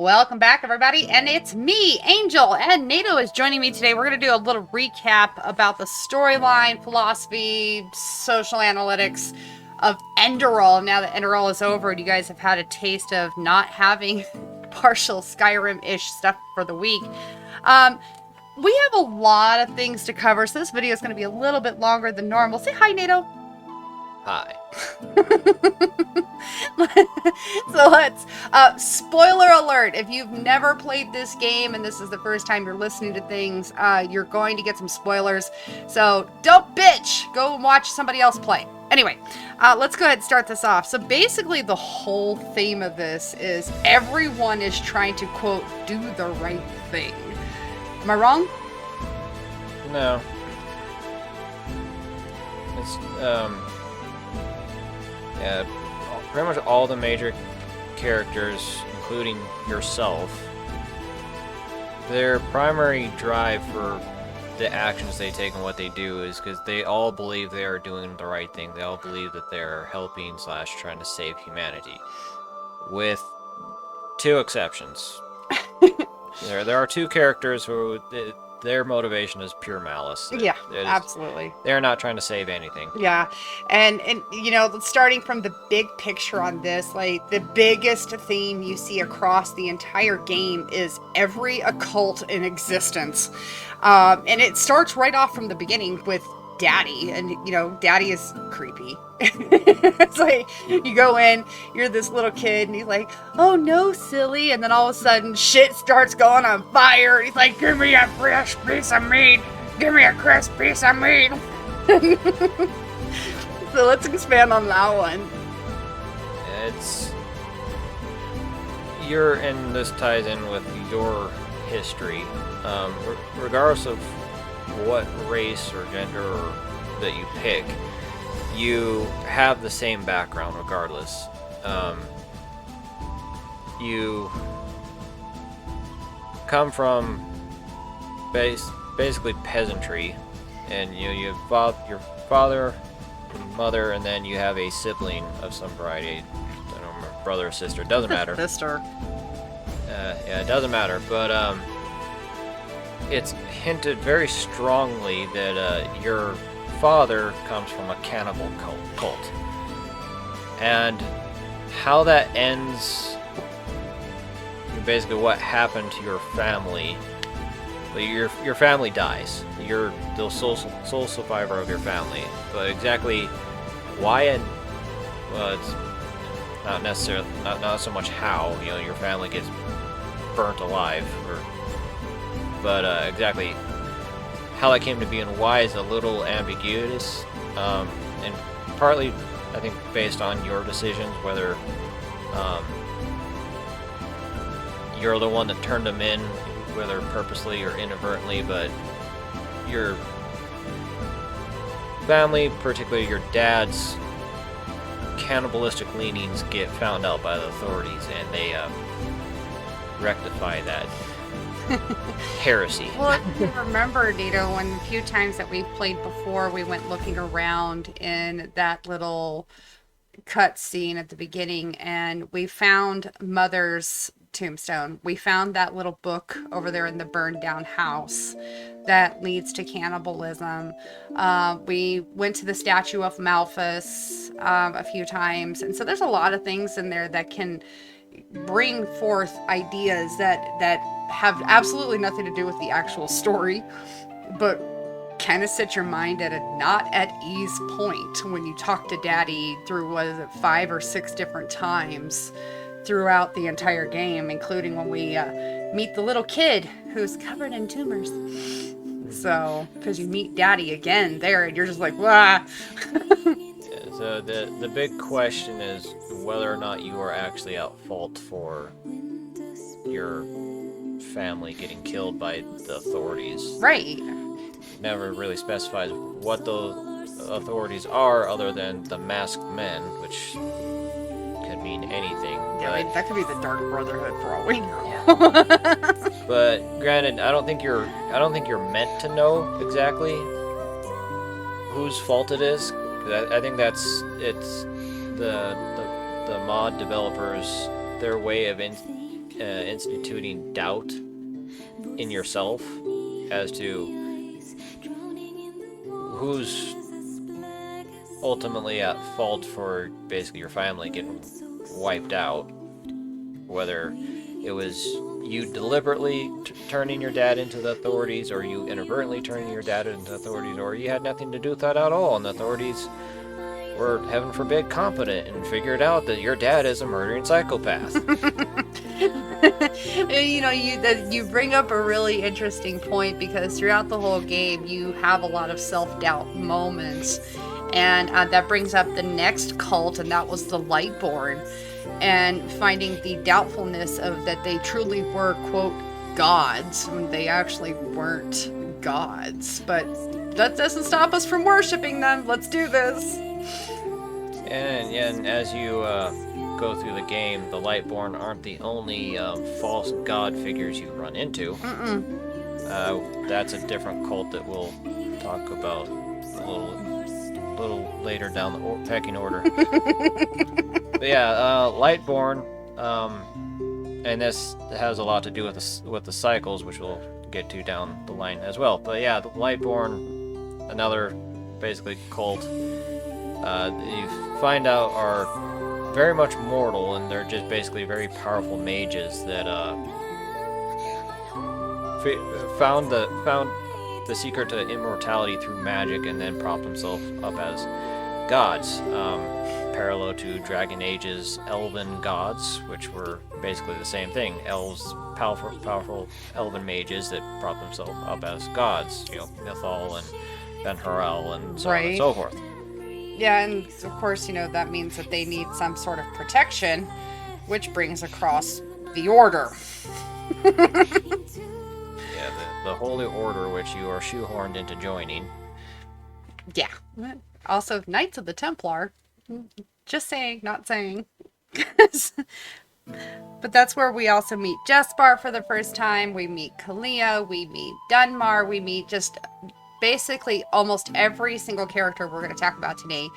Welcome back, everybody, and it's me, Angel, and NATO is joining me today. We're going to do a little recap about the storyline, philosophy, social analytics of Enderal. Now that Enderal is over and you guys have had a taste of not having partial Skyrim-ish stuff for the week, we have a lot of things to cover, so this video is going to be a little bit longer than normal. Say hi, NATO. Hi. So let's spoiler alert, if you've never played this game and this is the first time you're listening to things, you're going to get some spoilers, so don't bitch, go and watch somebody else play. Anyway, let's go ahead and start this off. So basically the whole theme of this is everyone is trying to, quote, do the right thing. Am I wrong? No. It's yeah, pretty much all the major characters, including yourself, their primary drive for the actions they take and what they do is because they all believe they are doing the right thing. They all believe that they're helping / trying to save humanity. With two exceptions. There are two characters who their motivation is pure malice. Yeah, absolutely. They're not trying to save anything. Yeah, and you know, starting from the big picture on this, like the biggest theme you see across the entire game is every occult in existence, and it starts right off from the beginning with Daddy, and you know, Daddy is creepy. It's like you go in, you're this little kid, and he's like, "Oh no, silly!" And then all of a sudden, shit starts going on fire. He's like, "Give me a fresh piece of meat! Give me a crisp piece of meat!" So let's expand on that one. And this ties in with your history. Regardless of what race or gender that you pick, you have the same background regardless. You come from basically peasantry, and you have your father, mother, and then you have a sibling of some variety. I don't remember, brother or sister. Doesn't matter. Sister. Yeah, it doesn't matter. But it's hinted very strongly that your father comes from a cannibal cult, and how that ends. Basically, what happened to your family. Your family dies. You're the sole survivor of your family. But exactly why and well, it's not necessarily not so much how your family gets burnt alive, but exactly how that came to be and why is a little ambiguous, and partly I think based on your decisions, whether you're the one that turned them in, whether purposely or inadvertently, but your family, particularly your dad's cannibalistic leanings, get found out by the authorities, and they rectify that heresy. Well, if you remember, Nito, when a few times that we've played before, we went looking around in that little cut scene at the beginning, and we found Mother's tombstone. We found that little book over there in the burned down house that leads to cannibalism. We went to the statue of Malthus a few times, and so there's a lot of things in there that can bring forth ideas that have absolutely nothing to do with the actual story, but kind of set your mind at a not at ease point when you talk to Daddy through, what is it, 5 or 6 different times throughout the entire game, including when we meet the little kid who's covered in tumors. So, because you meet Daddy again there, and you're just like, wah. So the big question is whether or not you are actually at fault for your family getting killed by the authorities. Right. Never really specifies what those authorities are, other than the masked men, which could mean anything. Yeah, but, that could be the Dark Brotherhood for all we know. Yeah. But granted, I don't think you're meant to know exactly whose fault it is. 'Cause I think it's the mod developers, their way of instituting doubt in yourself as to who's ultimately at fault for basically your family getting wiped out. Whether it was you deliberately turning your dad into the authorities, or you inadvertently turning your dad into the authorities, or you had nothing to do with that at all, and the authorities were, heaven forbid, competent and figured out that your dad is a murdering psychopath. You bring up a really interesting point, because throughout the whole game you have a lot of self-doubt moments, and that brings up the next cult, and that was the Lightborn, and finding the doubtfulness of that they truly were, quote, gods when they actually weren't gods. But that doesn't stop us from worshiping them. Let's do this. And as you go through the game, the Lightborn aren't the only false god figures you run into. That's a different cult that we'll talk about a little later down the pecking order. But yeah, Lightborn, and this has a lot to do with the cycles, which we'll get to down the line as well. But yeah, the Lightborn, another basically cult, you find out are very much mortal, and they're just basically very powerful mages that found the secret to immortality through magic, and then propped themselves up as gods, parallel to Dragon Age's elven gods, which were basically the same thing. Elves, powerful elven mages that propped themselves up as gods, Mythal and Ben-Harel and so on and so forth. Yeah, and of course, that means that they need some sort of protection, which brings across the Order. Yeah, the Holy Order, which you are shoehorned into joining. Yeah. Also, Knights of the Templar. Just saying, not saying. But that's where we also meet Jespar for the first time. We meet Kalia, we meet Dunmar, we meet just basically almost every single character we're going to talk about today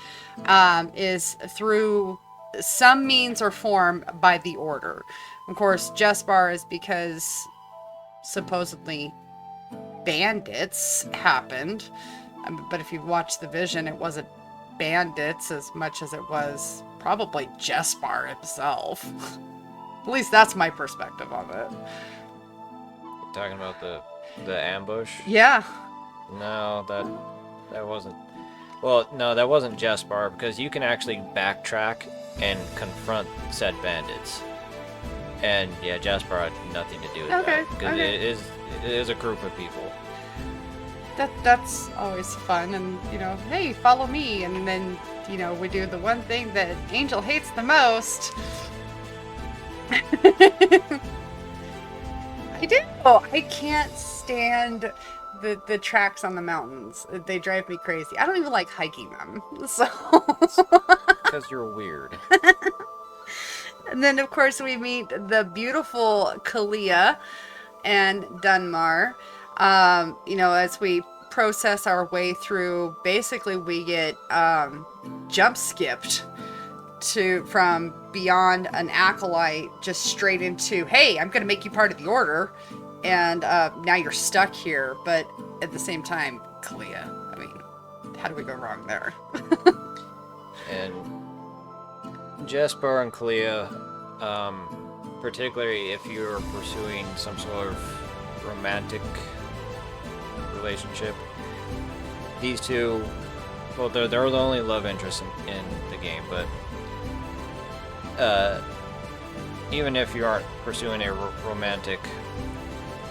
is through some means or form by the Order. Of course, Jespar is because supposedly bandits happened. But if you watch the vision, it wasn't bandits as much as it was probably Jespar himself. At least that's my perspective of it. You're talking about the ambush? Yeah. No, that wasn't. Well, no, that wasn't Jespar, because you can actually backtrack and confront said bandits. And yeah, Jespar had nothing to do with that, because it is a group of people. That's always fun, and hey, follow me, and then we do the one thing that Angel hates the most. I do. I can't stand the tracks on the mountains. They drive me crazy. I don't even like hiking them. So because you're weird. And then of course we meet the beautiful Kalia and Dunmar. As we process our way through, basically we get jump skipped from beyond an acolyte just straight into, hey, I'm going to make you part of the Order, and now you're stuck here. But at the same time, Kalia, I mean, how do we go wrong there? And Jespar and Kalia, particularly if you're pursuing some sort of romantic relationship, these two, well, they're the only love interest in the game, but even if you aren't pursuing a romantic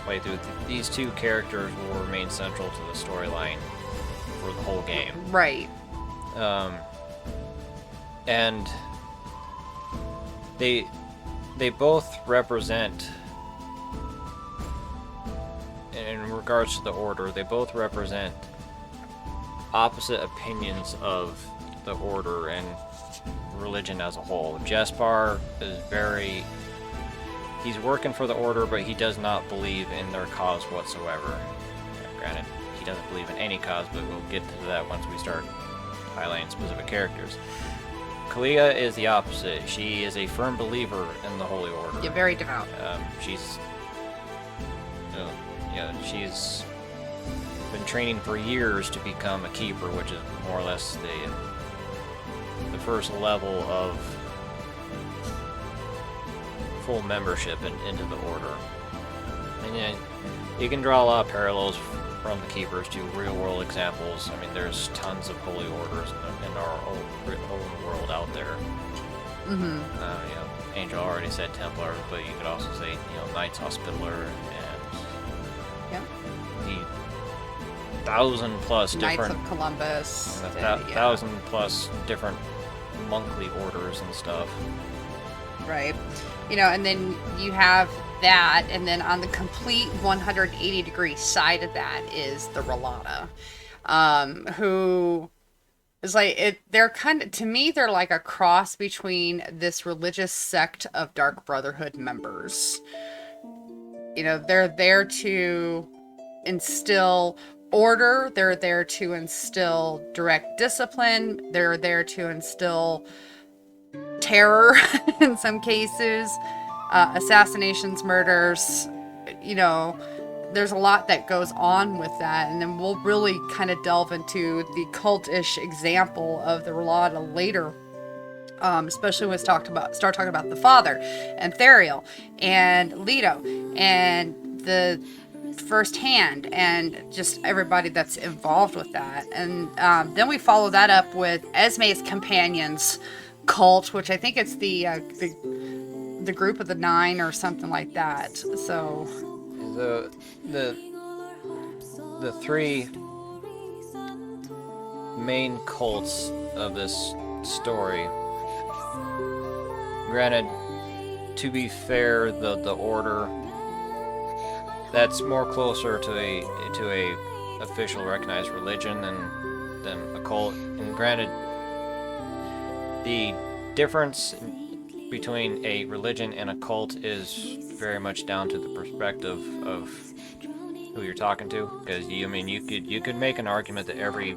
playthrough, these two characters will remain central to the storyline for the whole game. Right. And they both represent, in regards to the Order, they both represent opposite opinions of the Order and religion as a whole. Jespar is he's working for the Order, but he does not believe in their cause whatsoever. Granted, he doesn't believe in any cause, but we'll get to that once we start highlighting specific characters. Kalia is the opposite. She is a firm believer in the Holy Order. Yeah, very devout. She's, she's been training for years to become a keeper, which is more or less the first level of full membership into the order. And yeah, you can draw a lot of parallels from the keepers to real-world examples. I mean, there's tons of holy orders in our own world out there. Mm-hmm. Angel already said Templar, but you could also say, Knights Hospitaller and the 1,000+ Knights different of Columbus. and the 1,000+ different monthly orders and stuff. Right. And then you have that, and then on the complete 180-degree side of that is the Relata, who is they're kind of, to me, they're like a cross between this religious sect of Dark Brotherhood members. They're there to instill order, they're there to instill direct discipline, they're there to instill terror in some cases, assassinations, murders. There's a lot that goes on with that, and then we'll really kind of delve into the cultish example of the Relata later, especially when we start talking about the father and Theriel and Leto and the First Hand and just everybody that's involved with that. And then we follow that up with Esme's companions cult, which I think it's the group of the 9 or something like that. So the 3 main cults of this story. Granted, to be fair, the order that's more closer to a official recognized religion than a cult. And granted, the difference between a religion and a cult is very much down to the perspective of who you're talking to. Because you could make an argument that every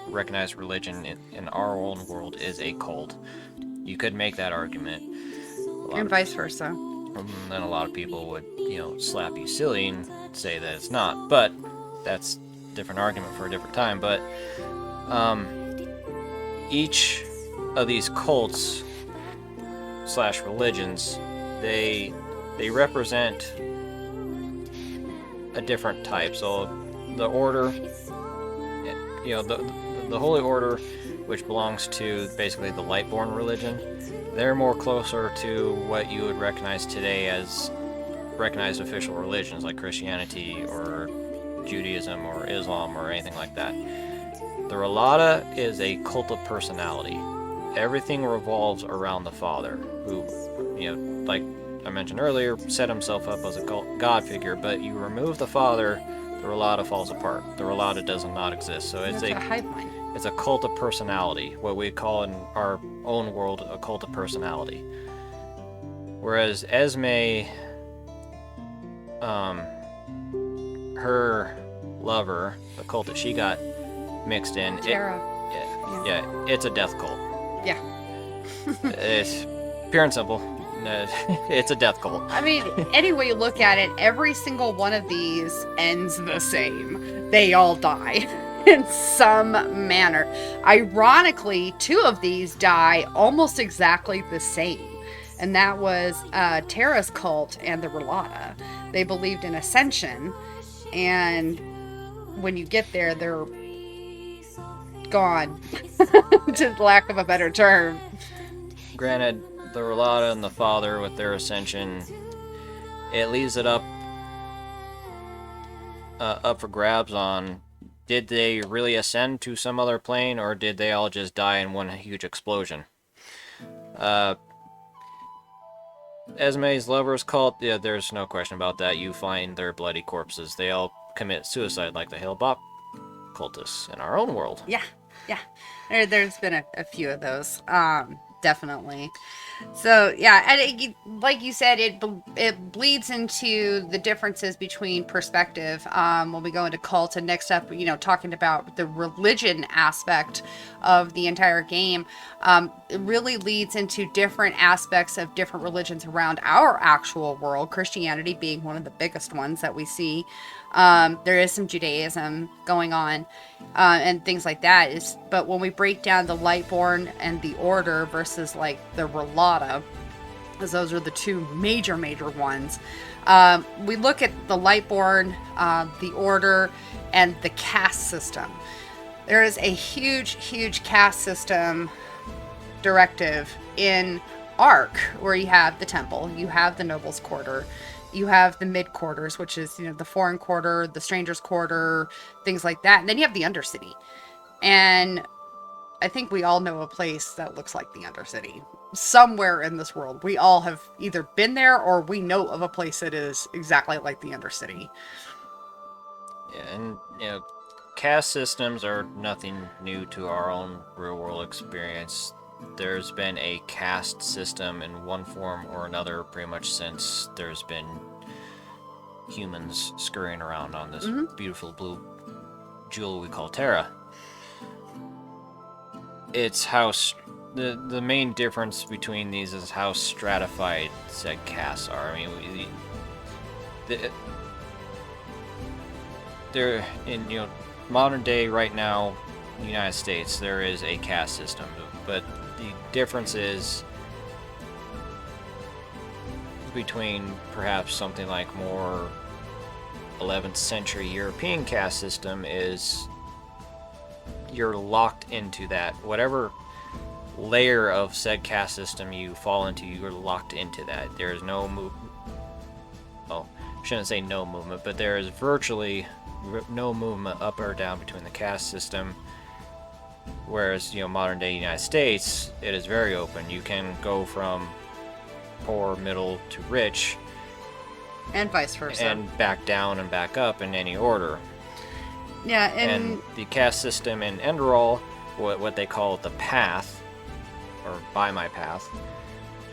recognized religion in our own world is a cult. You could make that argument. And vice versa. And then a lot of people would, slap you silly and say that it's not. But that's a different argument for a different time. But each of these cults / religions, they represent a different type. So the order, the Holy Order, which belongs to basically the Lightborn religion, they're more closer to what you would recognize today as recognized official religions like Christianity or Judaism or Islam or anything like that. The Relata is a cult of personality. Everything revolves around the Father, who, like I mentioned earlier, set himself up as a god figure, but you remove the Father, the Relata falls apart. The Relata does not exist. So it's a hive mind. It's a cult of personality, what we call in our own world a cult of personality. Whereas Esme, her lover, the cult that she got mixed in, Tara. It's a death cult. Yeah. It's pure and simple. It's a death cult. I mean, any way you look at it, every single one of these ends the same. They all die in some manner. Ironically, 2 of these die almost exactly the same. And that was Tara's cult and the Relata. They believed in ascension, and when you get there, they're gone, to lack of a better term. Granted, the Relata and the Father with their ascension, it leaves it up for grabs on, did they really ascend to some other plane, or did they all just die in one huge explosion? Esme's lover's cult, yeah, there's no question about that. You find their bloody corpses. They all commit suicide like the Hale-Bopp cultists in our own world. Yeah. There's been a few of those. Definitely. So yeah, and like you said, it bleeds into the differences between perspective. When we go into cult, and next up, talking about the religion aspect of the entire game, it really leads into different aspects of different religions around our actual world. Christianity being one of the biggest ones that we see. There is some Judaism going on, and things like that. But when we break down the Lightborn and the Order versus like the Relata, as those are the two major ones, we look at the Lightborn, the Order, and the caste system. There is a huge caste system directive in Arc, where you have the temple, you have the nobles quarter, you have the mid quarters, which is the foreign quarter, the strangers quarter, things like that, and then you have the undercity. And I think we all know a place that looks like the undercity somewhere in this world. We all have either been there or we know of a place that is exactly like the undercity. Yeah, and caste systems are nothing new to our own real world experience. There's been a caste system in one form or another pretty much since there's been humans scurrying around on this beautiful blue jewel we call Terra. It's how the main difference between these is how stratified said castes are. I mean, they're in modern day right now, in the United States, there is a caste system, but the difference is between perhaps something like more 11th century European caste system is you're locked into that. Whatever layer of said caste system you fall into, you're locked into that. There's no movement. Well, I shouldn't say no movement, but there is virtually no movement up or down between the caste system. Whereas, modern day United States, it is very open. You can go from poor, middle to rich, and vice versa, and back down and back up in any order. Yeah, and the caste system in Enderal, what they call the path, or by my path,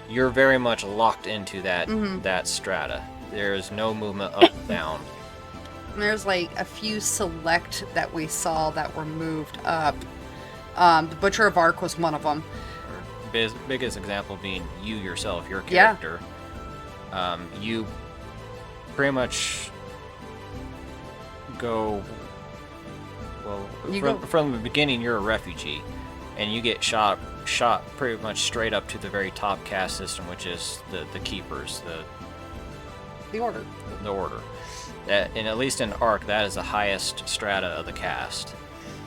you're very much locked into that that strata. There's no movement up and down. There's like a few select that we saw that were moved up. The Butcher of Arc was one of them. Biggest example being you yourself, your character. Yeah. You pretty much go. Well, from the beginning, you're a refugee, and you get shot pretty much straight up to the very top caste system, which is the keepers, the order. The order. That, and at least in Arc, that is the highest strata of the caste.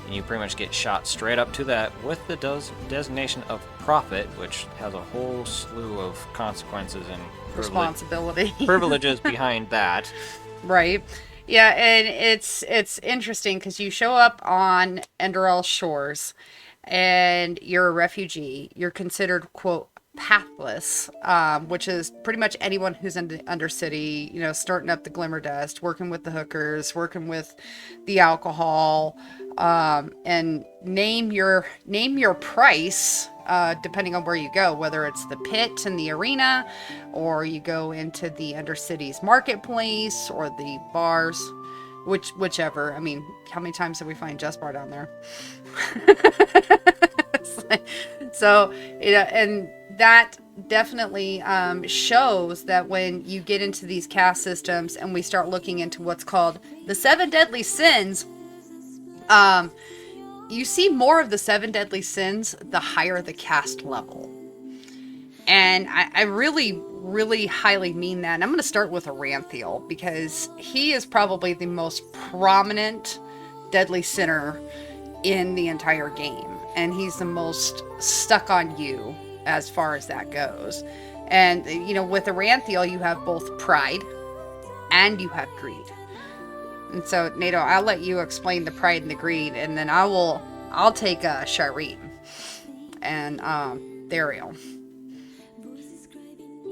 And you pretty much get shot straight up to that with the designation of prophet, which has a whole slew of consequences and responsibility privileges behind that. Right. Yeah, and it's interesting because you show up on Enderal shores, and you're a refugee. You're considered, quote, pathless, which is pretty much anyone who's in the Undercity, starting up the Glimmer Dust, working with the hookers, working with the alcohol, and name your price, depending on where you go, whether it's the pit and the arena, or you go into the Undercity's marketplace or the bars, whichever. I mean, how many times did we find Just Bar down there? So, and that definitely shows that when you get into these caste systems and we start looking into what's called the 7 deadly sins, you see more of the 7 deadly sins the higher the caste level. And I really highly mean that. And I'm going to start with Aranthiel, because he is probably the most prominent deadly sinner in the entire game. And he's the most stuck on you as far as that goes. And, with Aranthiel, you have both pride and you have greed. And so, Nato, I'll let you explain the pride and the greed, and then I'll take Shireen and Theriel.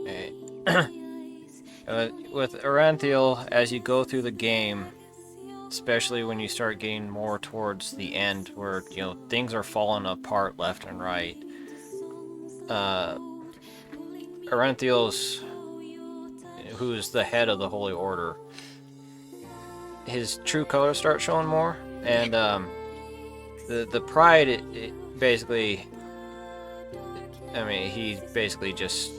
Okay. With Aranthiel, as you go through the game, especially when you start getting more towards the end, where things are falling apart left and right, uh, Arenthiel's, who's the head of the Holy Order, his true colors start showing more, and the pride, it basically, I mean, he's basically just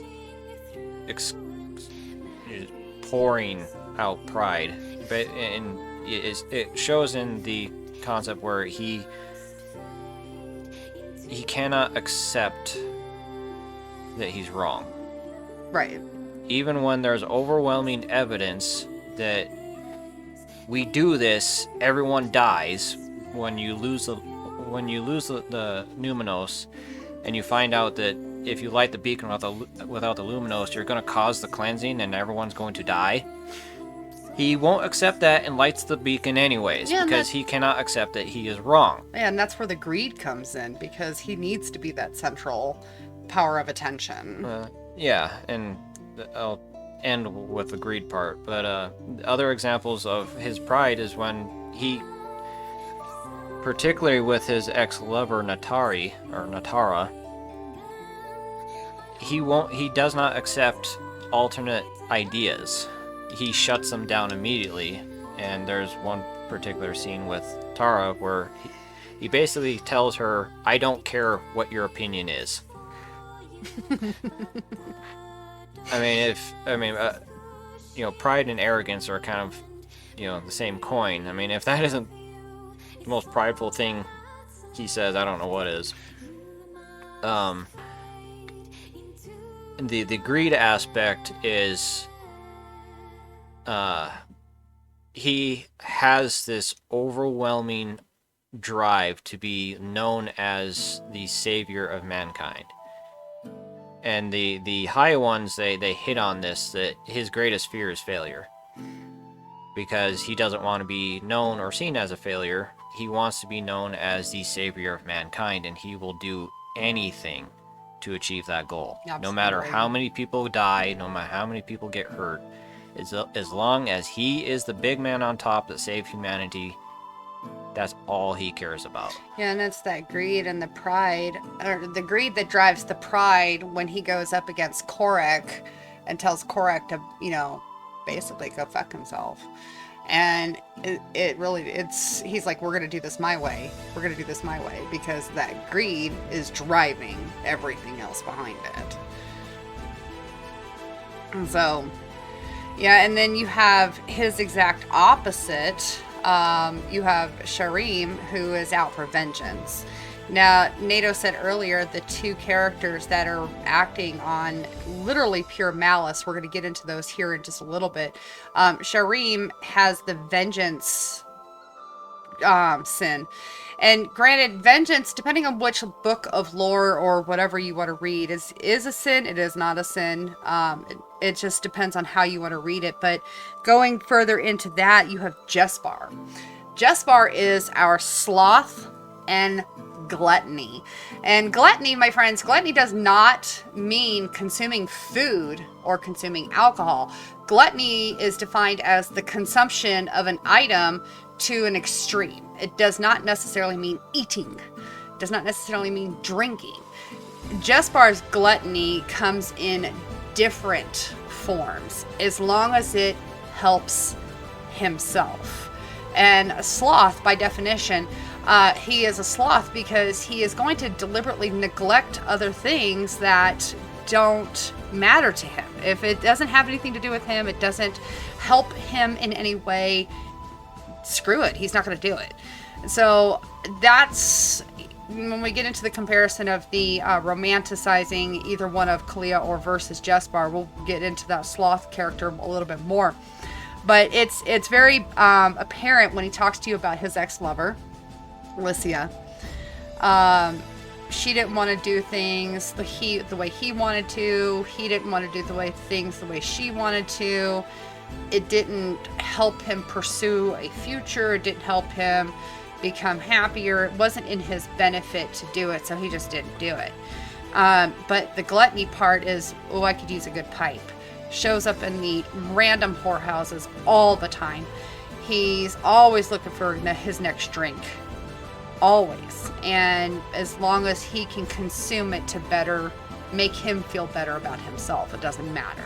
pouring out pride, but and it shows in the concept where he cannot accept that he's wrong. Right. Even when there's overwhelming evidence that we do this, everyone dies. When you lose the Numinos, and you find out that if you light the beacon without the Luminos, you're going to cause the cleansing and everyone's going to die. He won't accept that and lights the beacon anyways, because he cannot accept that he is wrong. Yeah, and that's where the greed comes in, because he needs to be that central power of attention. Yeah, and I'll end with the greed part. But other examples of his pride is when he, particularly with his ex-lover Natara, he does not accept alternate ideas. He shuts them down immediately. And there's one particular scene with Tara where he basically tells her, "I don't care what your opinion is." Pride and arrogance are kind of, the same coin. I mean, if that isn't the most prideful thing he says, I don't know what is. The greed aspect is, he has this overwhelming drive to be known as the savior of mankind. And the high ones, they hit on this, that his greatest fear is failure. Because he doesn't want to be known or seen as a failure. He wants to be known as the savior of mankind, and he will do anything to achieve that goal. Absolutely. No matter how many people die, no matter how many people get hurt, as long as he is the big man on top that saved humanity, that's all he cares about. Yeah, and it's that greed and the pride, or the greed that drives the pride when he goes up against Korek and tells Korek to, basically go fuck himself. And he's like, we're going to do this my way. We're going to do this my way, because that greed is driving everything else behind it. And so, yeah, and then you have his exact opposite. You have Sharim, who is out for vengeance. Now, Nato said earlier, the two characters that are acting on literally pure malice, we're going to get into those here in just a little bit. Sharim has the vengeance sin. And granted, vengeance, depending on which book of lore or whatever you want to read, is a sin. It is not a sin. It just depends on how you want to read it. But going further into that, you have Jespar. Jespar is our sloth and gluttony. And gluttony, my friends, gluttony does not mean consuming food or consuming alcohol. Gluttony is defined as the consumption of an item to an extreme. It does not necessarily mean eating. It does not necessarily mean drinking. Jespar's gluttony comes in different forms, as long as it helps himself. And a sloth, by definition, he is a sloth because he is going to deliberately neglect other things that don't matter to him. If it doesn't have anything to do with him, it doesn't help him in any way, screw it. He's not going to do it. So that's when we get into the comparison of the romanticizing either one of Kalia or versus Jespar. We'll get into that sloth character a little bit more. But it's very apparent when he talks to you about his ex-lover, Lycia. She didn't want to do things the way he wanted to. He didn't want to do the way she wanted to. It didn't help him pursue a future. It didn't help him become happier. It wasn't in his benefit to do it, so he just didn't do it. But the gluttony part is, I could use a good pipe. Shows up in the random whorehouses all the time. He's always looking for his next drink. Always. And as long as he can consume it to better make him feel better about himself. It doesn't matter.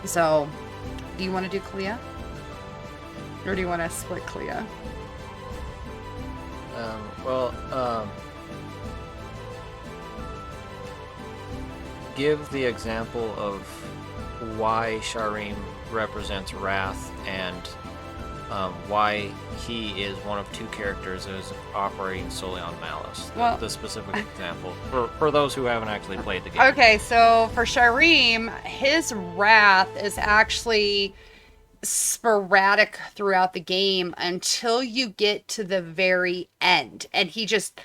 So, do you want to do Clea? Or do you want to split Clea? Give the example of why Sharim represents wrath and why he is one of two characters that is operating solely on malice. Well, the specific example for those who haven't actually played the game. Okay, so for Sharim, his wrath is actually sporadic throughout the game until you get to the very end, and he just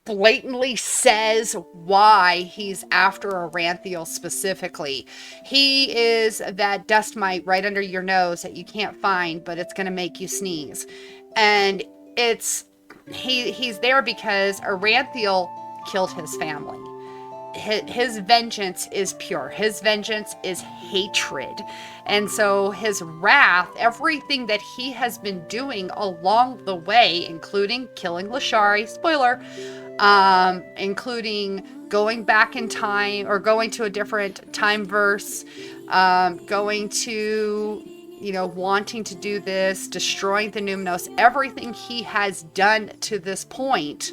blatantly says why he's after Aranthiel specifically. He is that dust mite right under your nose that you can't find, but it's going to make you sneeze. And he's there because Aranthiel killed his family. His vengeance is pure. His vengeance is hatred. And so his wrath, everything that he has been doing along the way, including killing Lashari, spoiler, including going back in time or going to a different time verse, going to, wanting to do this, destroying the Numenos, everything he has done to this point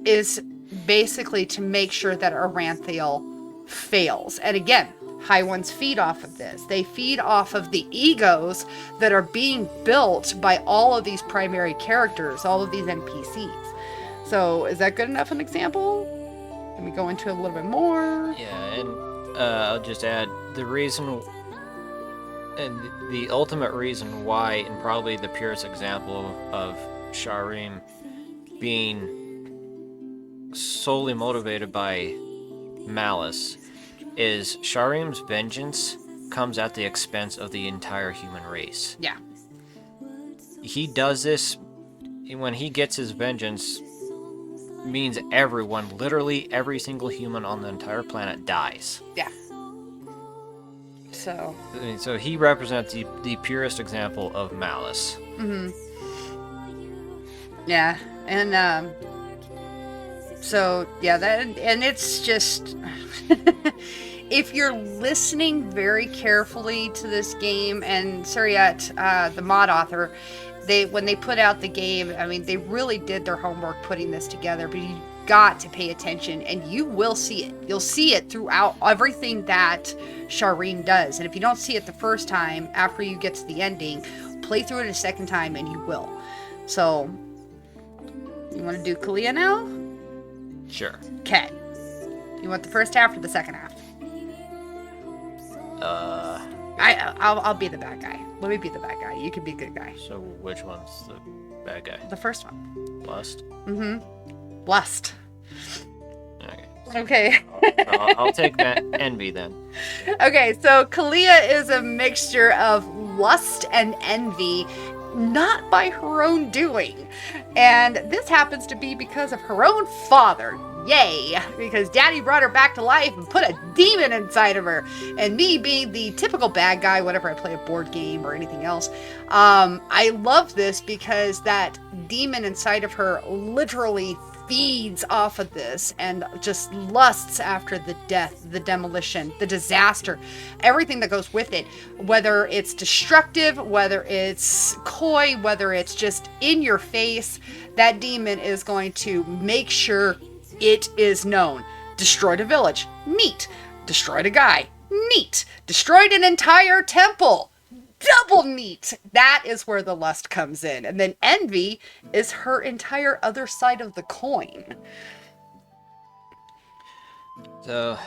is basically to make sure that Aranthiel fails. And again, High Ones feed off of this. They feed off of the egos that are being built by all of these primary characters, all of these NPCs. So is that good enough an example? Let me go into a little bit more. Yeah, and I'll just add the reason, and the ultimate reason why, and probably the purest example of Sharim being solely motivated by malice is Sharim's vengeance comes at the expense of the entire human race. Yeah. He does this when he gets his vengeance means everyone, literally every single human on the entire planet dies. Yeah. So he represents the purest example of malice. Mm-hmm. Yeah. And so yeah, and it's just if you're listening very carefully to this game, and Suriat, the mod author, when they put out the game, I mean, they really did their homework putting this together, but you got to pay attention and you will see it. You'll see it throughout everything that Sharim does. And if you don't see it the first time after you get to the ending, play through it a second time and you will. So, you want to do Kalia now? Sure. Okay. You want the first half or the second half? I'll be the bad guy. Let me be the bad guy. You can be a good guy. So which one's the bad guy? The first one. Lust? Mm-hmm. Lust. Okay. Okay. I'll take that envy then. Okay, so Kalia is a mixture of lust and envy, not by her own doing. And this happens to be because of her own father. Yay! Because Daddy brought her back to life and put a demon inside of her. And me being the typical bad guy whenever I play a board game or anything else, I love this because that demon inside of her literally feeds off of this and just lusts after the death, the demolition, the disaster, everything that goes with it. Whether it's destructive, whether it's coy, whether it's just in your face, that demon is going to make sure it is known. Destroyed a village. Neat. Destroyed a guy. Neat. Destroyed an entire temple. Double neat. That is where the lust comes in. And then envy is her entire other side of the coin. So,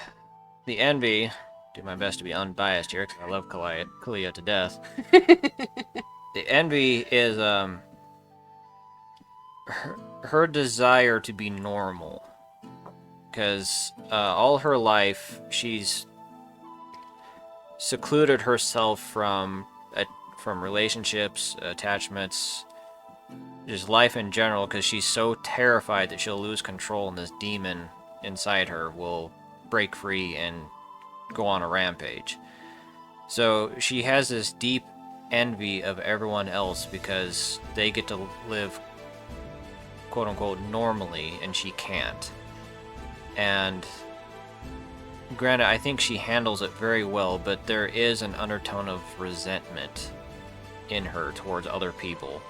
the envy, do my best to be unbiased here because I love Kalia to death. The envy is her desire to be normal. Because all her life, she's secluded herself from relationships, attachments, just life in general, because she's so terrified that she'll lose control and this demon inside her will break free and go on a rampage. So she has this deep envy of everyone else because they get to live quote-unquote normally and she can't. And granted, I think she handles it very well, but there is an undertone of resentment in her towards other people.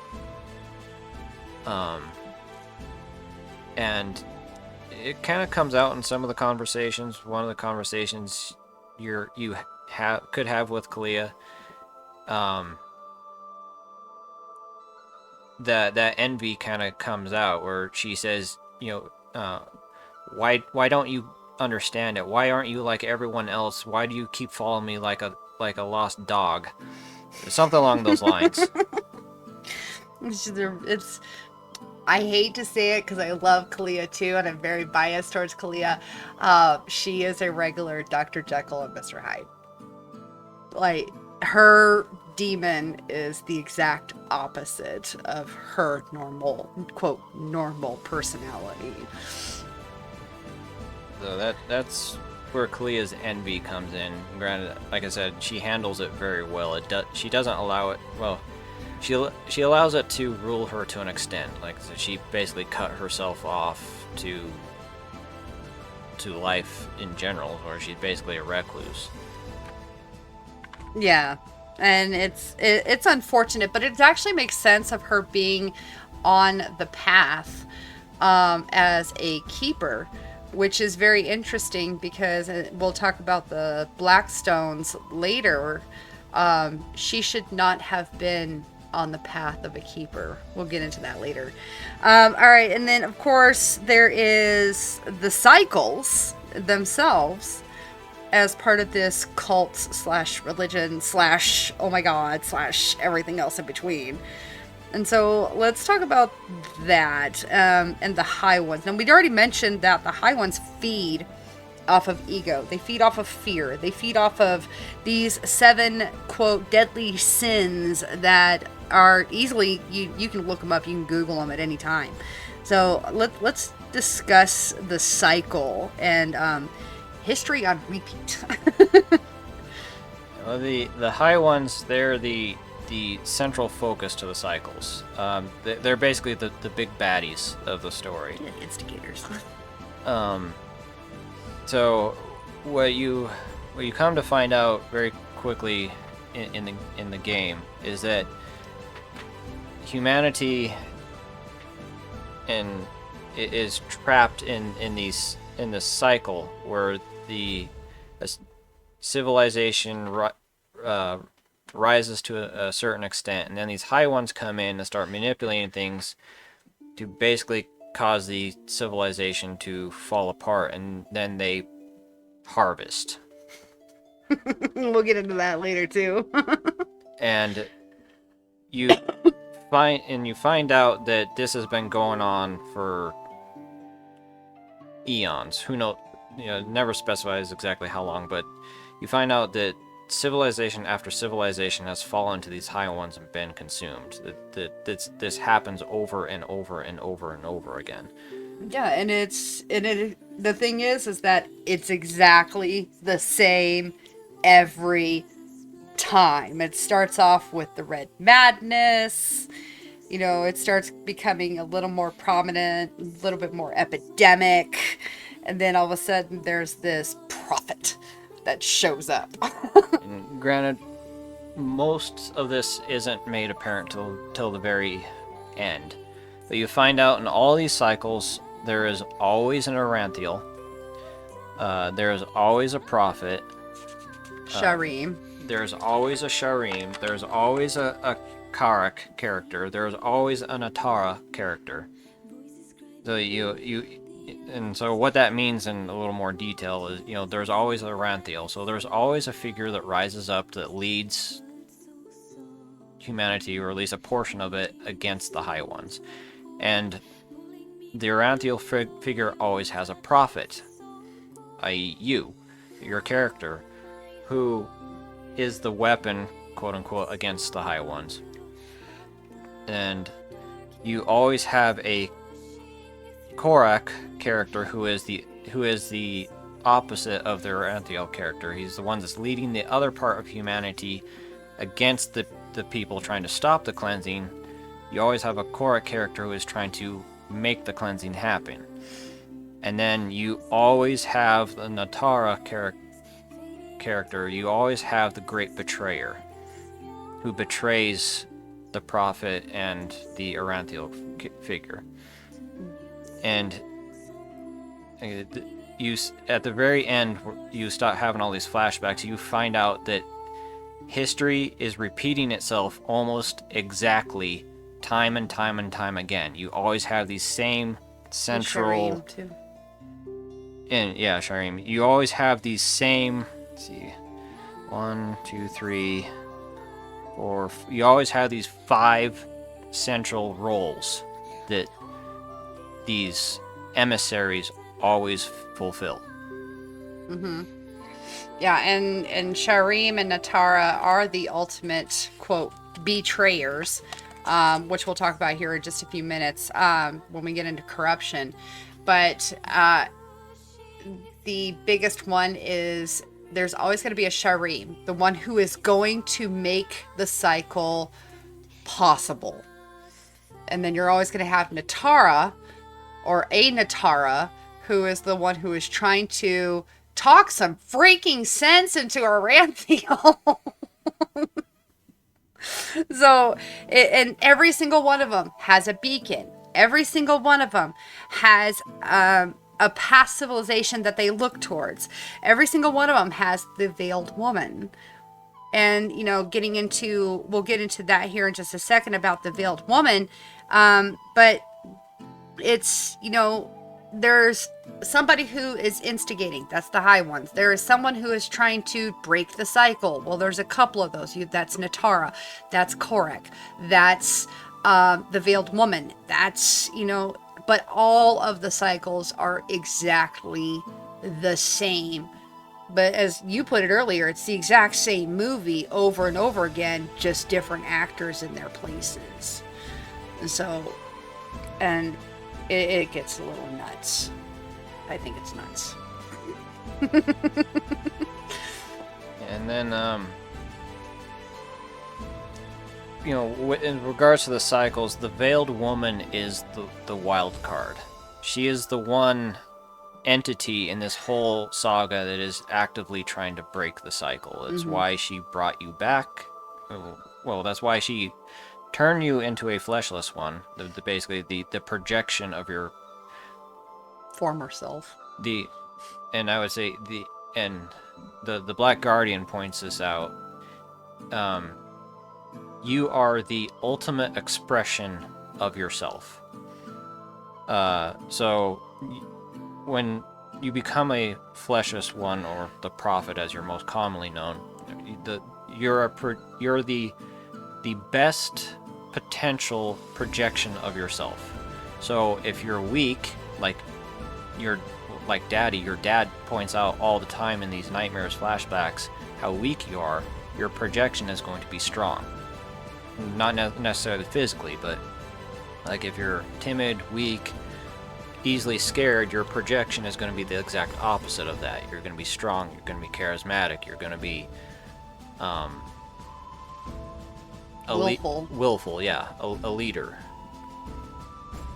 Um, and it kind of comes out in some of the conversations. One of the conversations could have with Kalia, um, that envy kind of comes out where she says, why don't you understand it? Why aren't you like everyone else? Why do you keep following me like a lost dog? Something along those lines. It's I hate to say it because I love Kalia too, and I'm very biased towards Kalia. She is a regular Dr. Jekyll and Mr. Hyde. Like, her demon is the exact opposite of her normal, quote, normal personality. So that's where Kalia's envy comes in. Granted, like I said, she handles it very well. She doesn't allow it. Well, she allows it to rule her to an extent. Like, so she basically cut herself off to life in general, where she's basically a recluse. Yeah, and it's unfortunate, but it actually makes sense of her being on the path as a keeper, which is very interesting because we'll talk about the Blackstones later. She should not have been on the path of a keeper. We'll get into that later. All right, and then of course there is the cycles themselves as part of this cult slash religion slash oh my god slash everything else in between. And so let's talk about that, and the high ones. Now, we'd already mentioned that the high ones feed off of ego. They feed off of fear. They feed off of these 7, quote, deadly sins that are easily, you can look them up, you can Google them at any time. So let's discuss the cycle and history on repeat. Well, the high ones, they're the central focus to the cycles. They're basically the big baddies of the story. Yeah, instigators. So what you come to find out very quickly in the game is that humanity is trapped in this cycle where the civilization rises to a certain extent, and then these high ones come in and start manipulating things to basically cause the civilization to fall apart, and then they harvest. We'll get into that later too. And you find out that this has been going on for eons. Who knows? Never specifies exactly how long, but you find out that civilization after civilization has fallen to these high ones and been consumed. That this happens over and over and over and over again. Yeah, and the thing is that it's exactly the same every time. It starts off with the red madness. It starts becoming a little more prominent, a little bit more epidemic, and then all of a sudden there's this prophet that shows up. And granted, most of this isn't made apparent till the very end. But you find out in all these cycles, there is always an Aranthiel. There is always a prophet. Sharim. There's always a Sharim. There's always a Karak character. There's always an Atara character. So and so what that means in a little more detail is, there's always a Ranthiel. So there's always a figure that rises up that leads humanity, or at least a portion of it, against the High Ones. And the Ranthiel figure always has a prophet, i.e. your character, who is the weapon, quote unquote, against the High Ones. And you always have a Korak character who is the opposite of the Ranthiel character. He's the one that's leading the other part of humanity against the people trying to stop the cleansing. You always have a Korak character who is trying to make the cleansing happen. And then you always have the Natara character. You always have the great betrayer, who betrays the prophet and the Aranthiel figure. And you, at the very end, you start having all these flashbacks. You find out that history is repeating itself almost exactly, time and time and time again. You always have these same central. Shireen, too. And yeah, Shireen. You always have these same. Let's see, 1, 2, 3, 4. You always have these 5 central roles that these emissaries always fulfill. Mm-hmm. Yeah, and Sharim and Natara are the ultimate, quote, betrayers, which we'll talk about here in just a few minutes when we get into corruption. But the biggest one is there's always going to be a Sharim, the one who is going to make the cycle possible. And then you're always going to have Natara, or a Natara, who is the one who is trying to talk some freaking sense into Aranthiel. So, and every single one of them has a beacon. Every single one of them has a past civilization that they look towards. Every single one of them has the veiled woman. And, you know, we'll get into that here in just a second about the veiled woman. But it's, you know, there's somebody who is instigating. That's the high ones. There is someone who is trying to break the cycle. Well, there's a couple of those. That's Natara. That's Korek. That's the veiled woman. That's, you know, but all of the cycles are exactly the same. But as you put it earlier, it's the exact same movie over and over again, just different actors in their places. And so, and it gets a little nuts. I think it's nuts. And then, you know, in regards to the cycles, the Veiled Woman is the wild card. She is the one entity in this whole saga that is actively trying to break the cycle. It's why she brought you back. Well, that's why she turned you into a fleshless one. Basically, the projection of your Former self. And I would say the Black Guardian points this out. You are the ultimate expression of yourself. So when you become a fleshless one, or the prophet as you're most commonly known, you're the best potential projection of yourself. So if you're weak, like Daddy, your dad points out all the time in these nightmares, flashbacks, how weak you are, your projection is going to be strong. Not necessarily physically, but like if you're timid, weak, easily scared, your projection is going to be the exact opposite of that. You're going to be strong, you're going to be charismatic, you're going to be willful, yeah, a leader.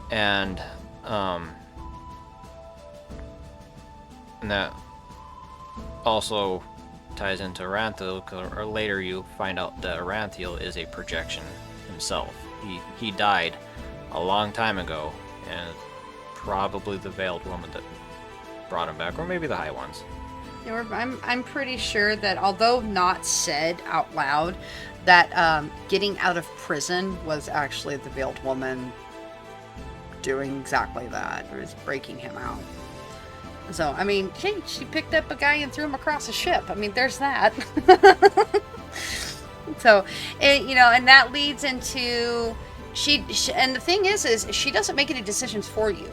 And that also ties into Aranthiel, or later you find out that Aranthiel is a projection himself. He died a long time ago, and probably the Veiled Woman that brought him back, or maybe the High Ones. I'm pretty sure that, although not said out loud, that getting out of prison was actually the Veiled Woman doing exactly that. It was breaking him out. So, I mean, she picked up a guy and threw him across a ship. I mean, there's that. So, you know, and that leads into she and the thing is she doesn't make any decisions for you.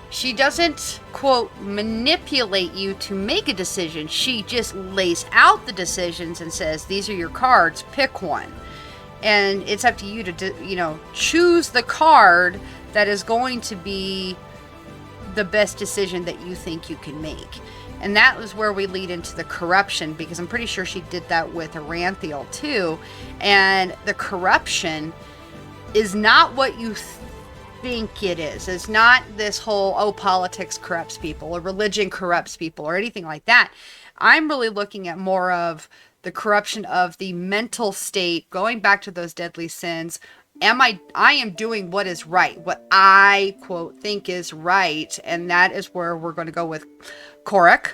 She doesn't, quote, manipulate you to make a decision. She just lays out the decisions and says, these are your cards, pick one. And it's up to you to, you know, choose the card that is going to be the best decision that you think you can make. And that was where we lead into the corruption, because I'm pretty sure she did that with Aranthiel too. And the corruption is not what you think it is. It's not this whole, oh, politics corrupts people or religion corrupts people or anything like that. I'm really looking at more of the corruption of the mental state, going back to those deadly sins. I am doing what is right, what I quote think is right, and that is where we're going to go with Korek,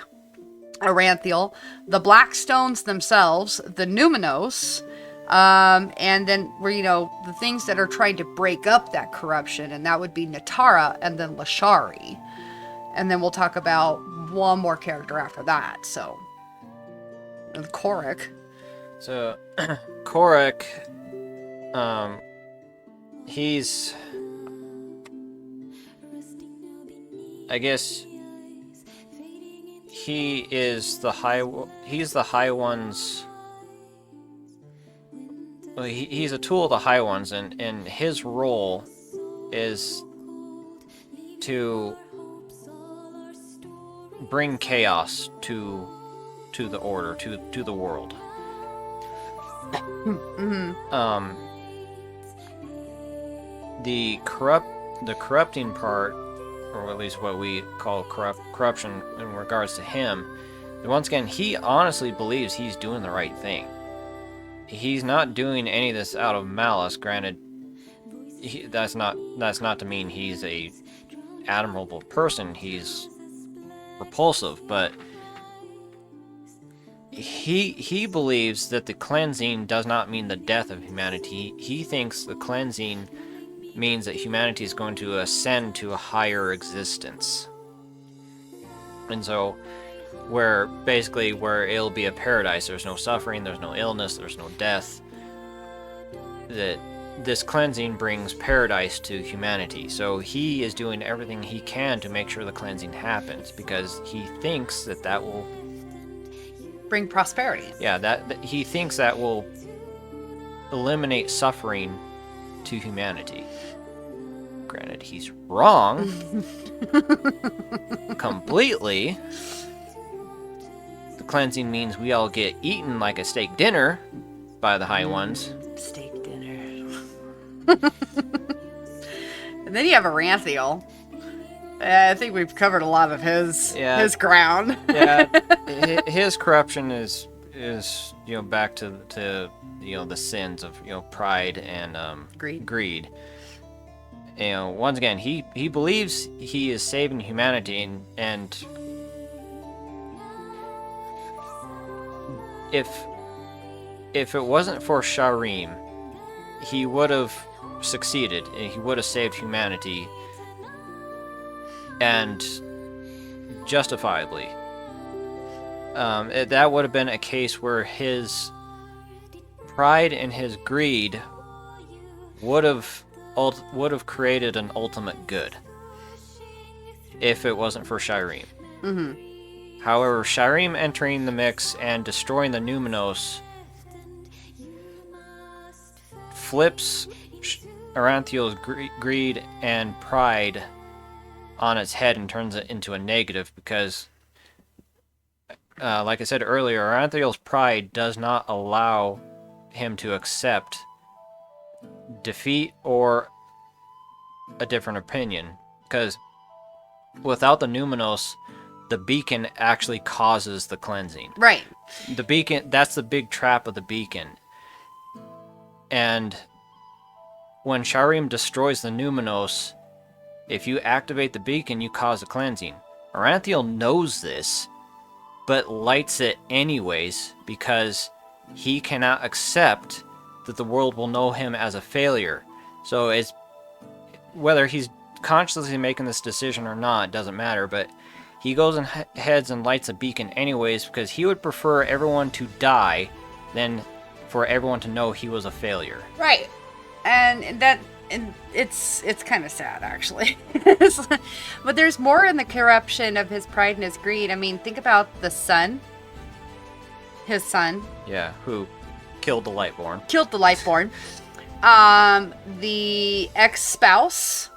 Aranthiel, the Blackstones themselves, the Numinos, and then where, the things that are trying to break up that corruption, and that would be Natara and then Lashari. And then we'll talk about one more character after that. So, Korek. So, Korek, he's, I guess, he's the High One's, well, he's a tool of the High Ones, and his role is to bring chaos to the order, to the world. Mm-hmm. The corrupting part, or at least what we call corruption in regards to him, once again, he honestly believes he's doing the right thing. He's not doing any of this out of malice. Granted, that's not to mean he's a admirable person. He's repulsive, but he believes that the cleansing does not mean the death of humanity. He thinks the cleansing means that humanity is going to ascend to a higher existence. And so, where it'll be a paradise, there's no suffering, there's no illness, there's no death, that this cleansing brings paradise to humanity. So he is doing everything he can to make sure the cleansing happens, because he thinks that will Bring prosperity. Yeah, that he thinks that will eliminate suffering to humanity. Granted, he's wrong completely. The cleansing means we all get eaten like a steak dinner by the High Ones. Steak dinner. And then you have Aranthiel. I think we've covered a lot of his ground. Yeah, his corruption is back to the sins of pride and greed. Once again, he believes he is saving humanity, and if it wasn't for Sharim, he would have succeeded and he would have saved humanity, and justifiably. That would have been a case where his pride and his greed would have created an ultimate good if it wasn't for Sharim. Mm-hmm. However, Sharim entering the mix and destroying the Numinos flips Aranthiel's greed and pride on its head and turns it into a negative, because like I said earlier, Aranthiel's pride does not allow him to accept defeat or a different opinion, because without the Numinos, the beacon actually causes the cleansing. Right. The beacon, that's the big trap of the beacon. And when Sharim destroys the Numinos, if you activate the beacon, you cause a cleansing. Aranthiel knows this, but lights it anyways, because he cannot accept that the world will know him as a failure. So it's whether he's consciously making this decision or not, it doesn't matter, but he goes and heads and lights a beacon anyways, because he would prefer everyone to die than for everyone to know he was a failure. Right. And it's kind of sad, actually. But there's more in the corruption of his pride and his greed. I mean, think about the son. His son. Yeah, who killed the Lightborn. Killed the Lightborn. The ex-spouse,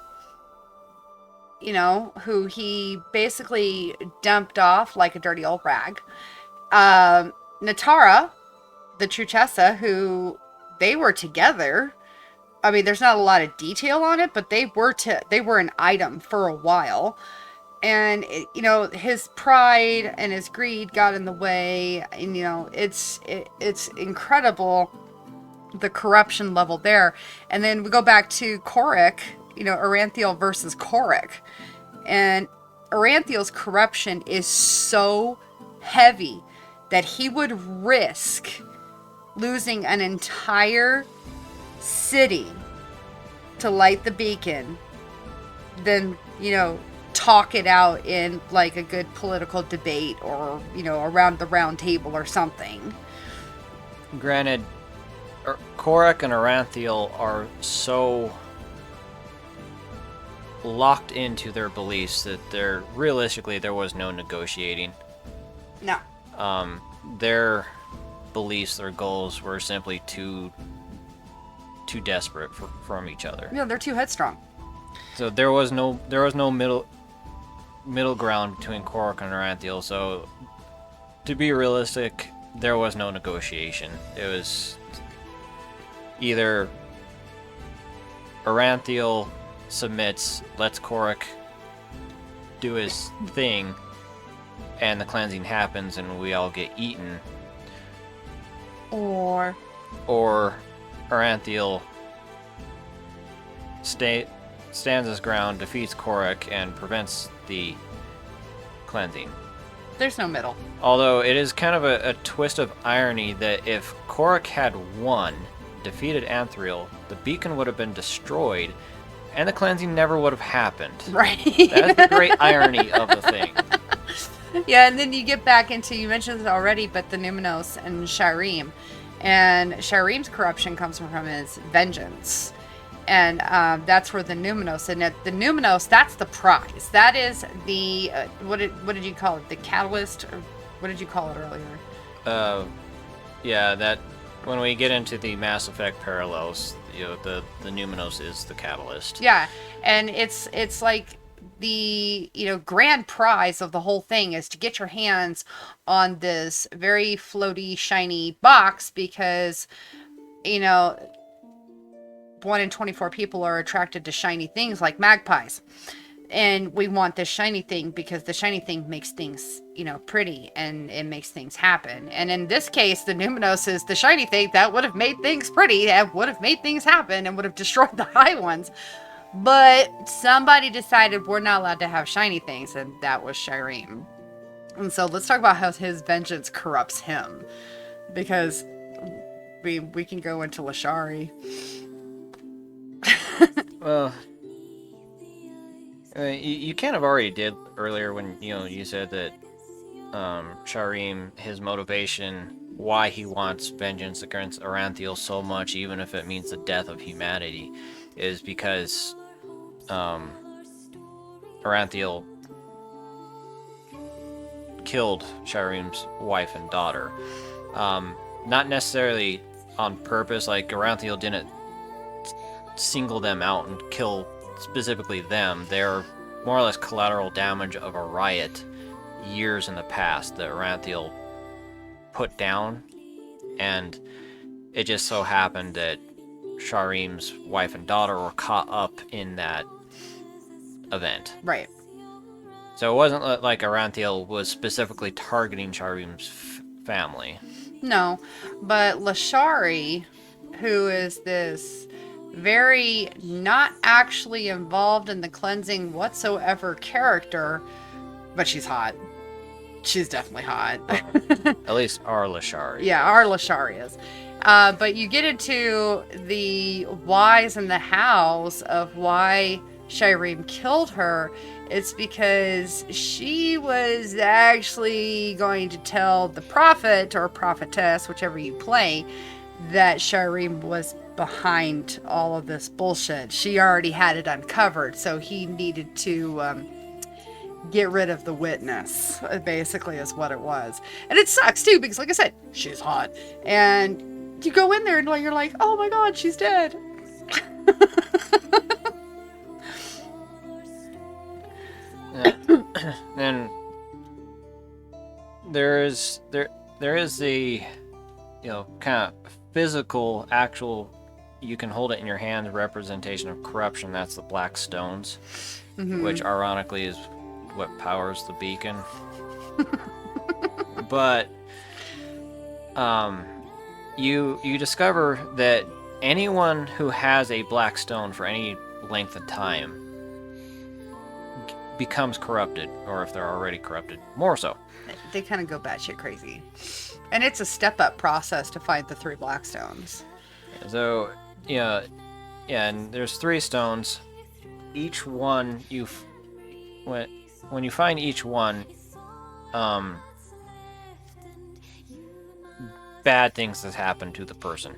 who he basically dumped off like a dirty old rag. Natara, the Truchessa, who they were together. I mean, there's not a lot of detail on it, but they were an item for a while. And his pride and his greed got in the way, and it's incredible, the corruption level there. And then we go back to Korik, Aranthiel versus Korik. And Aranthiel's corruption is so heavy that he would risk losing an entire city to light the beacon than, talk it out in like a good political debate, or, around the round table or something. Granted, Korak and Aranthiel are so locked into their beliefs that realistically there was no negotiating. No. Their beliefs, their goals were simply too desperate from each other. Yeah, they're too headstrong. So there was no middle ground between Korak and Aranthiel. So to be realistic, there was no negotiation. It was either Aranthiel submits, lets Korak do his thing, and the cleansing happens and we all get eaten. Or Aranthiel stands his ground, defeats Korak, and prevents the cleansing. There's no middle. Although it is kind of a twist of irony that if Korak had won, defeated Anthriel, the beacon would have been destroyed, and the cleansing never would have happened. Right. That's the great irony of the thing. Yeah, and then you get back into, you mentioned it already, but the Numenos and Shireen. And Shireem's corruption comes from his vengeance. And that's where the Numenos, and the Numenos, that's the prize. That is the, what did you call it? The catalyst? Or what did you call it earlier? Yeah, that, when we get into the Mass Effect parallels, the Numenos is the catalyst. Yeah, and it's like the grand prize of the whole thing is to get your hands on this very floaty, shiny box, because 1 in 24 people are attracted to shiny things like magpies. And we want this shiny thing because the shiny thing makes things, pretty, and it makes things happen. And in this case, the Numenos is the shiny thing that would have made things pretty, and would have made things happen, and would have destroyed the high ones. But somebody decided we're not allowed to have shiny things, and that was Shireen. And so let's talk about how his vengeance corrupts him. Because we can go into Lashari. Well, you kind of already did earlier when you said that Shireen, his motivation, why he wants vengeance against Aranthiel so much, even if it means the death of humanity, is because Aranthiel killed Shireen's wife and daughter. Not necessarily on purpose, like Aranthiel didn't single them out and kill specifically them. They're more or less collateral damage of a riot years in the past that Aranthiel put down, and it just so happened that Shireen's wife and daughter were caught up in that event. Right. So it wasn't like Aranthiel was specifically targeting Shireen's family. No, but Lashari, who is this very not actually involved in the cleansing whatsoever character, but she's hot. She's definitely hot. At least our Lashari. Yeah, our Lashari is. But you get into the whys and the hows of why Shireen killed her. It's because she was actually going to tell the prophet or prophetess, whichever you play, that Shireen was behind all of this bullshit. She already had it uncovered, so he needed to get rid of the witness, basically, is what it was. And it sucks too, because like I said, she's hot, and you go in there and you're like, oh my god, she's dead. Then there is the kind of physical, actual you can hold it in your hand, representation of corruption. That's the black stones, which ironically is what powers the beacon. But you discover that anyone who has a black stone for any length of time becomes corrupted, or if they're already corrupted, more so. They kind of go batshit crazy. And it's a step-up process to find the 3 black stones. So, yeah, and there's 3 stones. Each one when you find each one, bad things has happened to the person.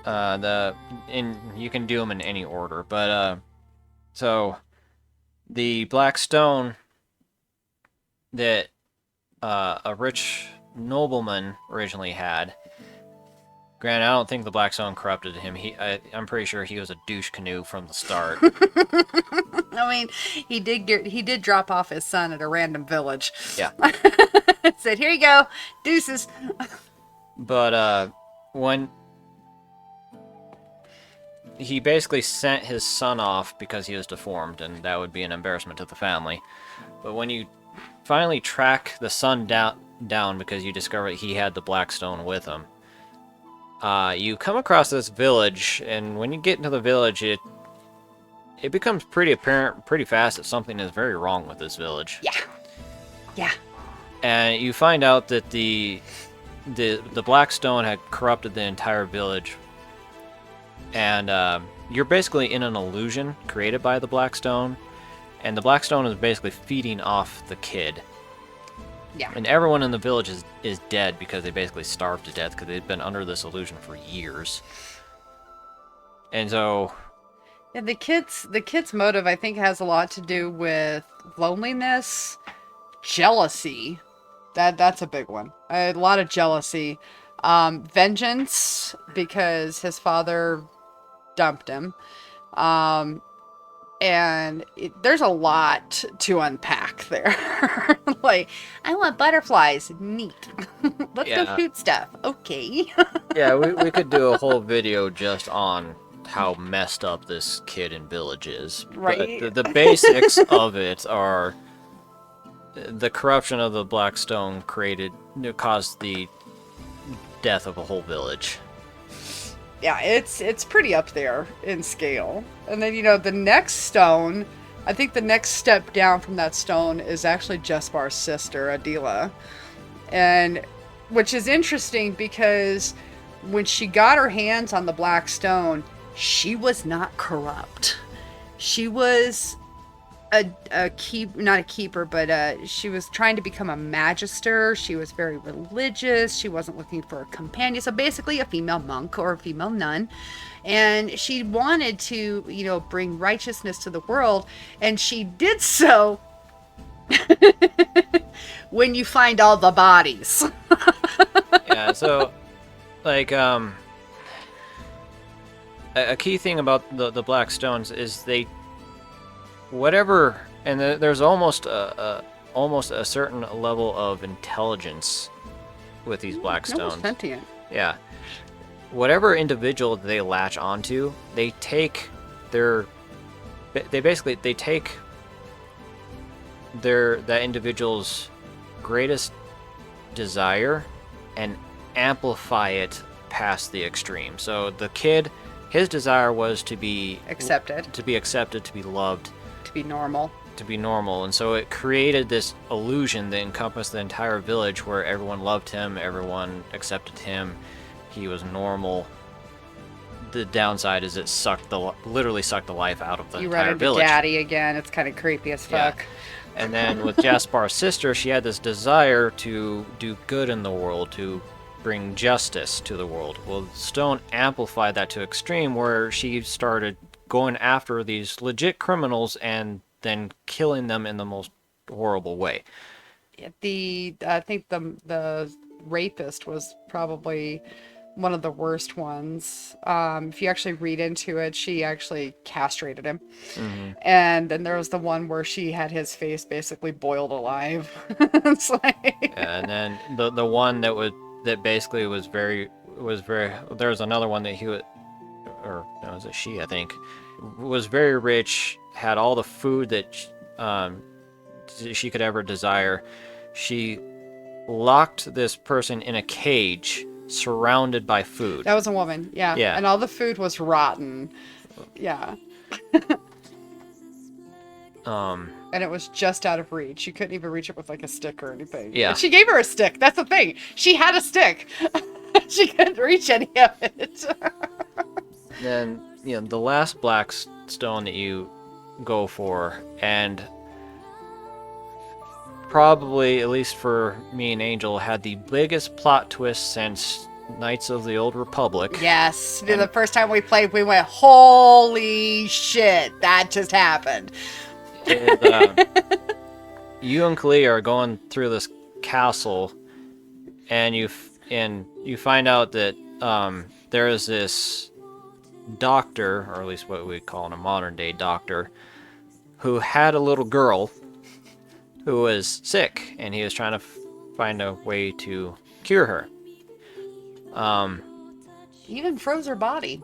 You can do them in any order, but so the black stone that a rich nobleman originally had. Granted, I don't think the black stone corrupted him. I'm pretty sure he was a douche canoe from the start. I mean, he did drop off his son at a random village. Yeah. Said, "Here you go, deuces." But when he basically sent his son off because he was deformed, and that would be an embarrassment to the family. But when you finally track the son down because you discover that he had the black stone with him, you come across this village, and when you get into the village, it becomes pretty apparent pretty fast that something is very wrong with this village. Yeah. And you find out that the black stone had corrupted the entire village, and you're basically in an illusion created by the black stone, and the black stone is basically feeding off the kid. Yeah. And everyone in the village is dead because they basically starved to death because they've been under this illusion for years. And so... Yeah, the kid's motive, I think, has a lot to do with loneliness, jealousy. That's a big one. A lot of jealousy. Vengeance, because his father dumped him. And there's a lot to unpack there. Like, I want butterflies. Neat. Let's go shoot stuff. Okay. Yeah, we could do a whole video just on how messed up this kid in Village is. Right. But the basics of it are the corruption of the Black Stone caused the death of a whole village. Yeah, it's pretty up there in scale. And then, the next stone, I think the next step down from that stone is actually Jespar's sister, Adila. And which is interesting because when she got her hands on the black stone, she was not corrupt. She was not a keeper, but she was trying to become a magister. She was very religious. She wasn't looking for a companion. So basically a female monk or a female nun. And she wanted to, bring righteousness to the world. And she did so when you find all the bodies. Yeah, so, like, a key thing about the Black Stones is there's almost a certain level of intelligence with these Black Stones. Almost sentient. Yeah. Whatever individual they latch onto, they take that individual's greatest desire and amplify it past the extreme. So the kid, his desire was to be accepted, to be loved, to be normal. And so it created this illusion that encompassed the entire village where everyone loved him, everyone accepted him, he was normal. The downside is it literally sucked the life out of the entire village. You run into Daddy again. It's kind of creepy as fuck. Yeah. And then with Jespar's sister, she had this desire to do good in the world, to bring justice to the world. Well, Stone amplified that to extreme where she started going after these legit criminals and then killing them in the most horrible way. I think the rapist was probably one of the worst ones. If you actually read into it, she actually castrated him. Mm-hmm. And then there was the one where she had his face basically boiled alive. It's like... Yeah, and then the one that basically was very there was another one that or no, was it she? I think was very rich, had all the food that she could ever desire. She locked this person in a cage, surrounded by food. That was a woman, yeah. Yeah. And all the food was rotten. Yeah. And it was just out of reach. You couldn't even reach it with like a stick or anything. Yeah. And she gave her a stick. That's the thing. She had a stick. She couldn't reach any of it. Then, the last black stone that you go for, and probably, at least for me and Angel, had the biggest plot twist since Knights of the Old Republic. Yes. The first time we played, we went, holy shit, that just happened. You and Kali are going through this castle, and you find out that there is this doctor, or at least what we call a modern day doctor, who had a little girl who was sick, and he was trying to find a way to cure her. He even froze her body.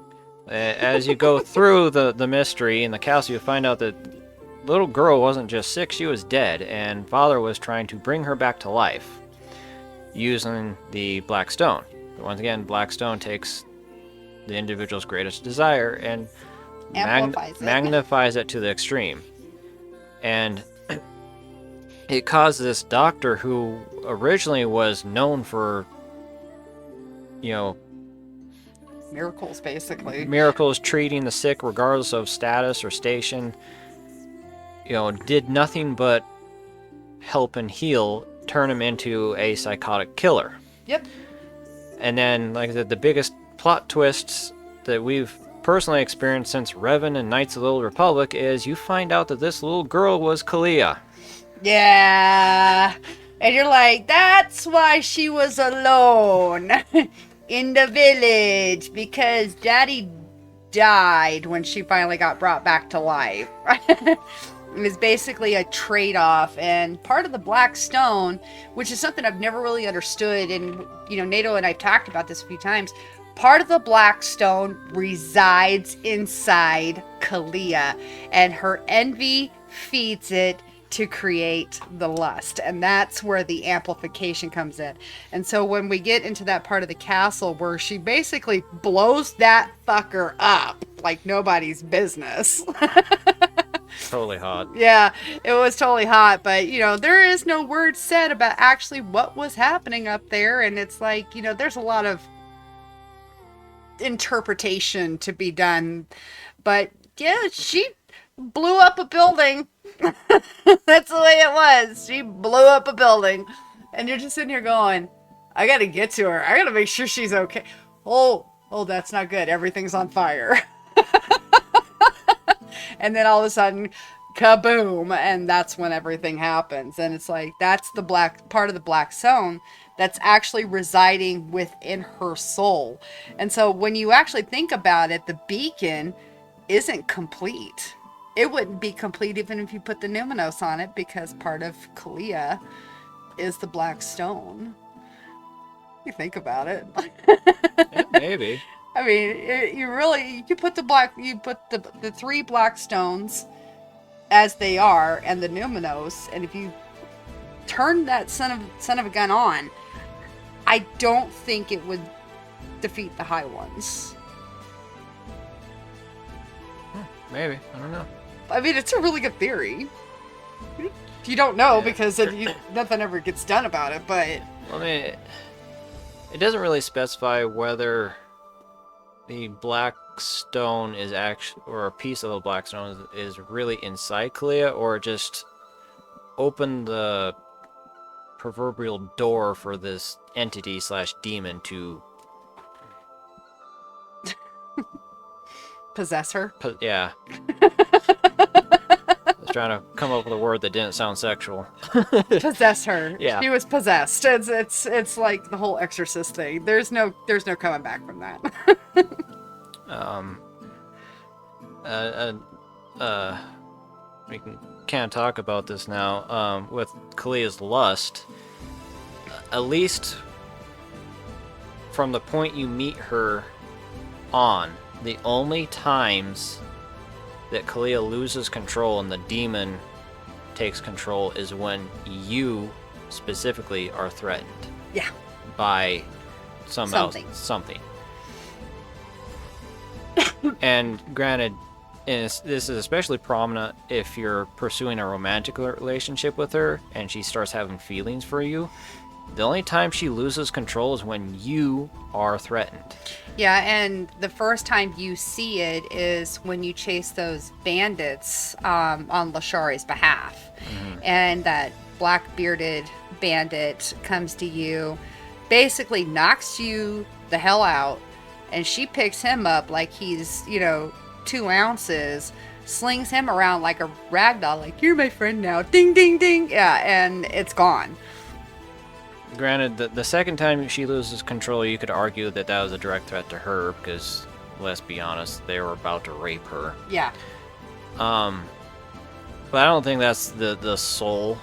As you go through the mystery in the castle, you find out that little girl wasn't just sick, she was dead, and father was trying to bring her back to life using the black stone. Once again, black stone takes the individual's greatest desire and magnifies it to the extreme. And it caused this doctor, who originally was known for, Miracles, basically. miracles, treating the sick regardless of status or station, did nothing but help and heal, turn him into a psychotic killer. Yep. And then, like I said, the biggest plot twists that we've personally experienced since Revan and Knights of the Old Republic is you find out that this little girl was Kalia. Yeah. And you're like, that's why she was alone in the village, because Daddy died when she finally got brought back to life. It was basically a trade-off, and part of the Black Stone, which is something I've never really understood, and Nato and I've talked about this a few times. Part of the Black Stone resides inside Kalia, and her envy feeds it to create the lust, and that's where the amplification comes in. And so when we get into that part of the castle where she basically blows that fucker up like nobody's business. Totally hot. Yeah, it was totally hot, but there is no word said about actually what was happening up there, and it's like, there's a lot of interpretation to be done. But yeah, she blew up a building. That's the way it was. She blew up a building. And you're just sitting here going, I gotta get to her. I gotta make sure she's okay. Oh, that's not good. Everything's on fire. And then all of a sudden, kaboom, and that's when everything happens. And it's like, that's the black part of the Black Stone that's actually residing within her soul. And so when you actually think about it, the beacon isn't complete. It wouldn't be complete even if you put the numinous on it, because part of Kalia is the Black Stone. You think about it. Yeah, maybe. I mean, you put the three black stones as they are, and the numinous, and if you turn that son of a gun on, I don't think it would defeat the high ones. Maybe. I don't know. I mean, it's a really good theory. You don't know, Yeah. because nothing ever gets done about it, but... Well, I mean, it doesn't really specify whether the black stone is actually, or a piece of the black stone is really inside Kalia, or just open the proverbial door for this entity / demon to possess her? yeah. I was trying to come up with a word that didn't sound sexual. Possess her. Yeah. She was possessed. It's like the whole Exorcist thing. There's no coming back from that. We can't talk about this now. With Kalia's lust, at least from the point you meet her on, The only times that Kalia loses control and the demon takes control is when you specifically are threatened Yeah. by Something. something. And granted, this is especially prominent if you're pursuing a romantic relationship with her and she starts having feelings for you. The only time she loses control is when you are threatened. Yeah, and the first time you see it is when you chase those bandits on Lashari's behalf. And that black bearded bandit comes to you, basically knocks you the hell out, and she picks him up like he's, 2 ounces, slings him around like a rag doll, like, you're my friend now. Ding, ding, ding. Yeah, and it's gone. Granted, the second time she loses control, you could argue that that was a direct threat to her because, let's be honest, they were about to rape her. Yeah. But I don't think that's the sole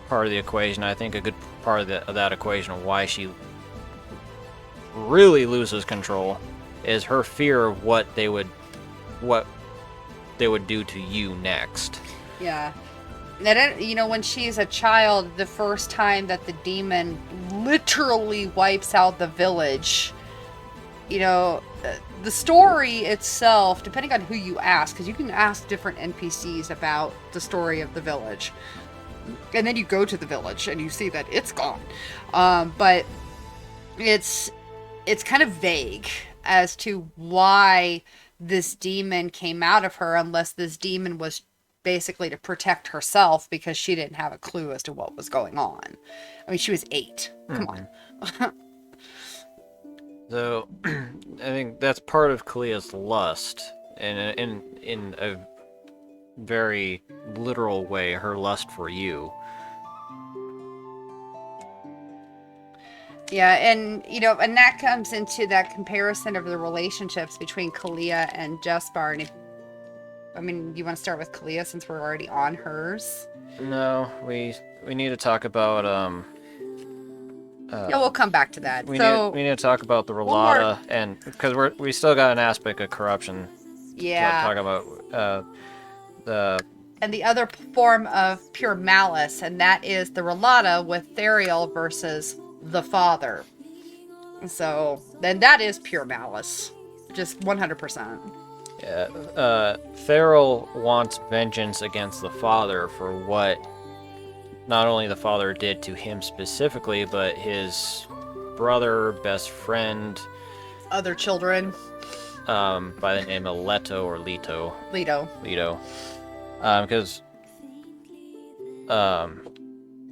part of the equation. I think a good part of that equation of why she really loses control is her fear of what they would do to you next. Yeah. That, when she's a child, the first time that the demon literally wipes out the village, the story itself, depending on who you ask, because you can ask different NPCs about the story of the village. And then you go to the village and you see that it's gone. But it's kind of vague as to why this demon came out of her, unless this demon was basically to protect herself because she didn't have a clue as to what was going on. I mean, she was 8. Come on. So, I think that's part of Kalia's lust, and in a very literal way, her lust for you. Yeah, and and that comes into that comparison of the relationships between Kalia and Jespar. And you want to start with Kalia since we're already on hers? No, we need to talk about Yeah, we'll come back to that. we need to talk about the Relata, and because we still got an aspect of corruption. Yeah. To talk about and the other form of pure malice, and that is the Relata with Theriel versus the father. So then that is pure malice, just 100%. Yeah, Theriel wants vengeance against the father for what not only the father did to him specifically, but his brother, best friend, other children, by the name of Leto. Because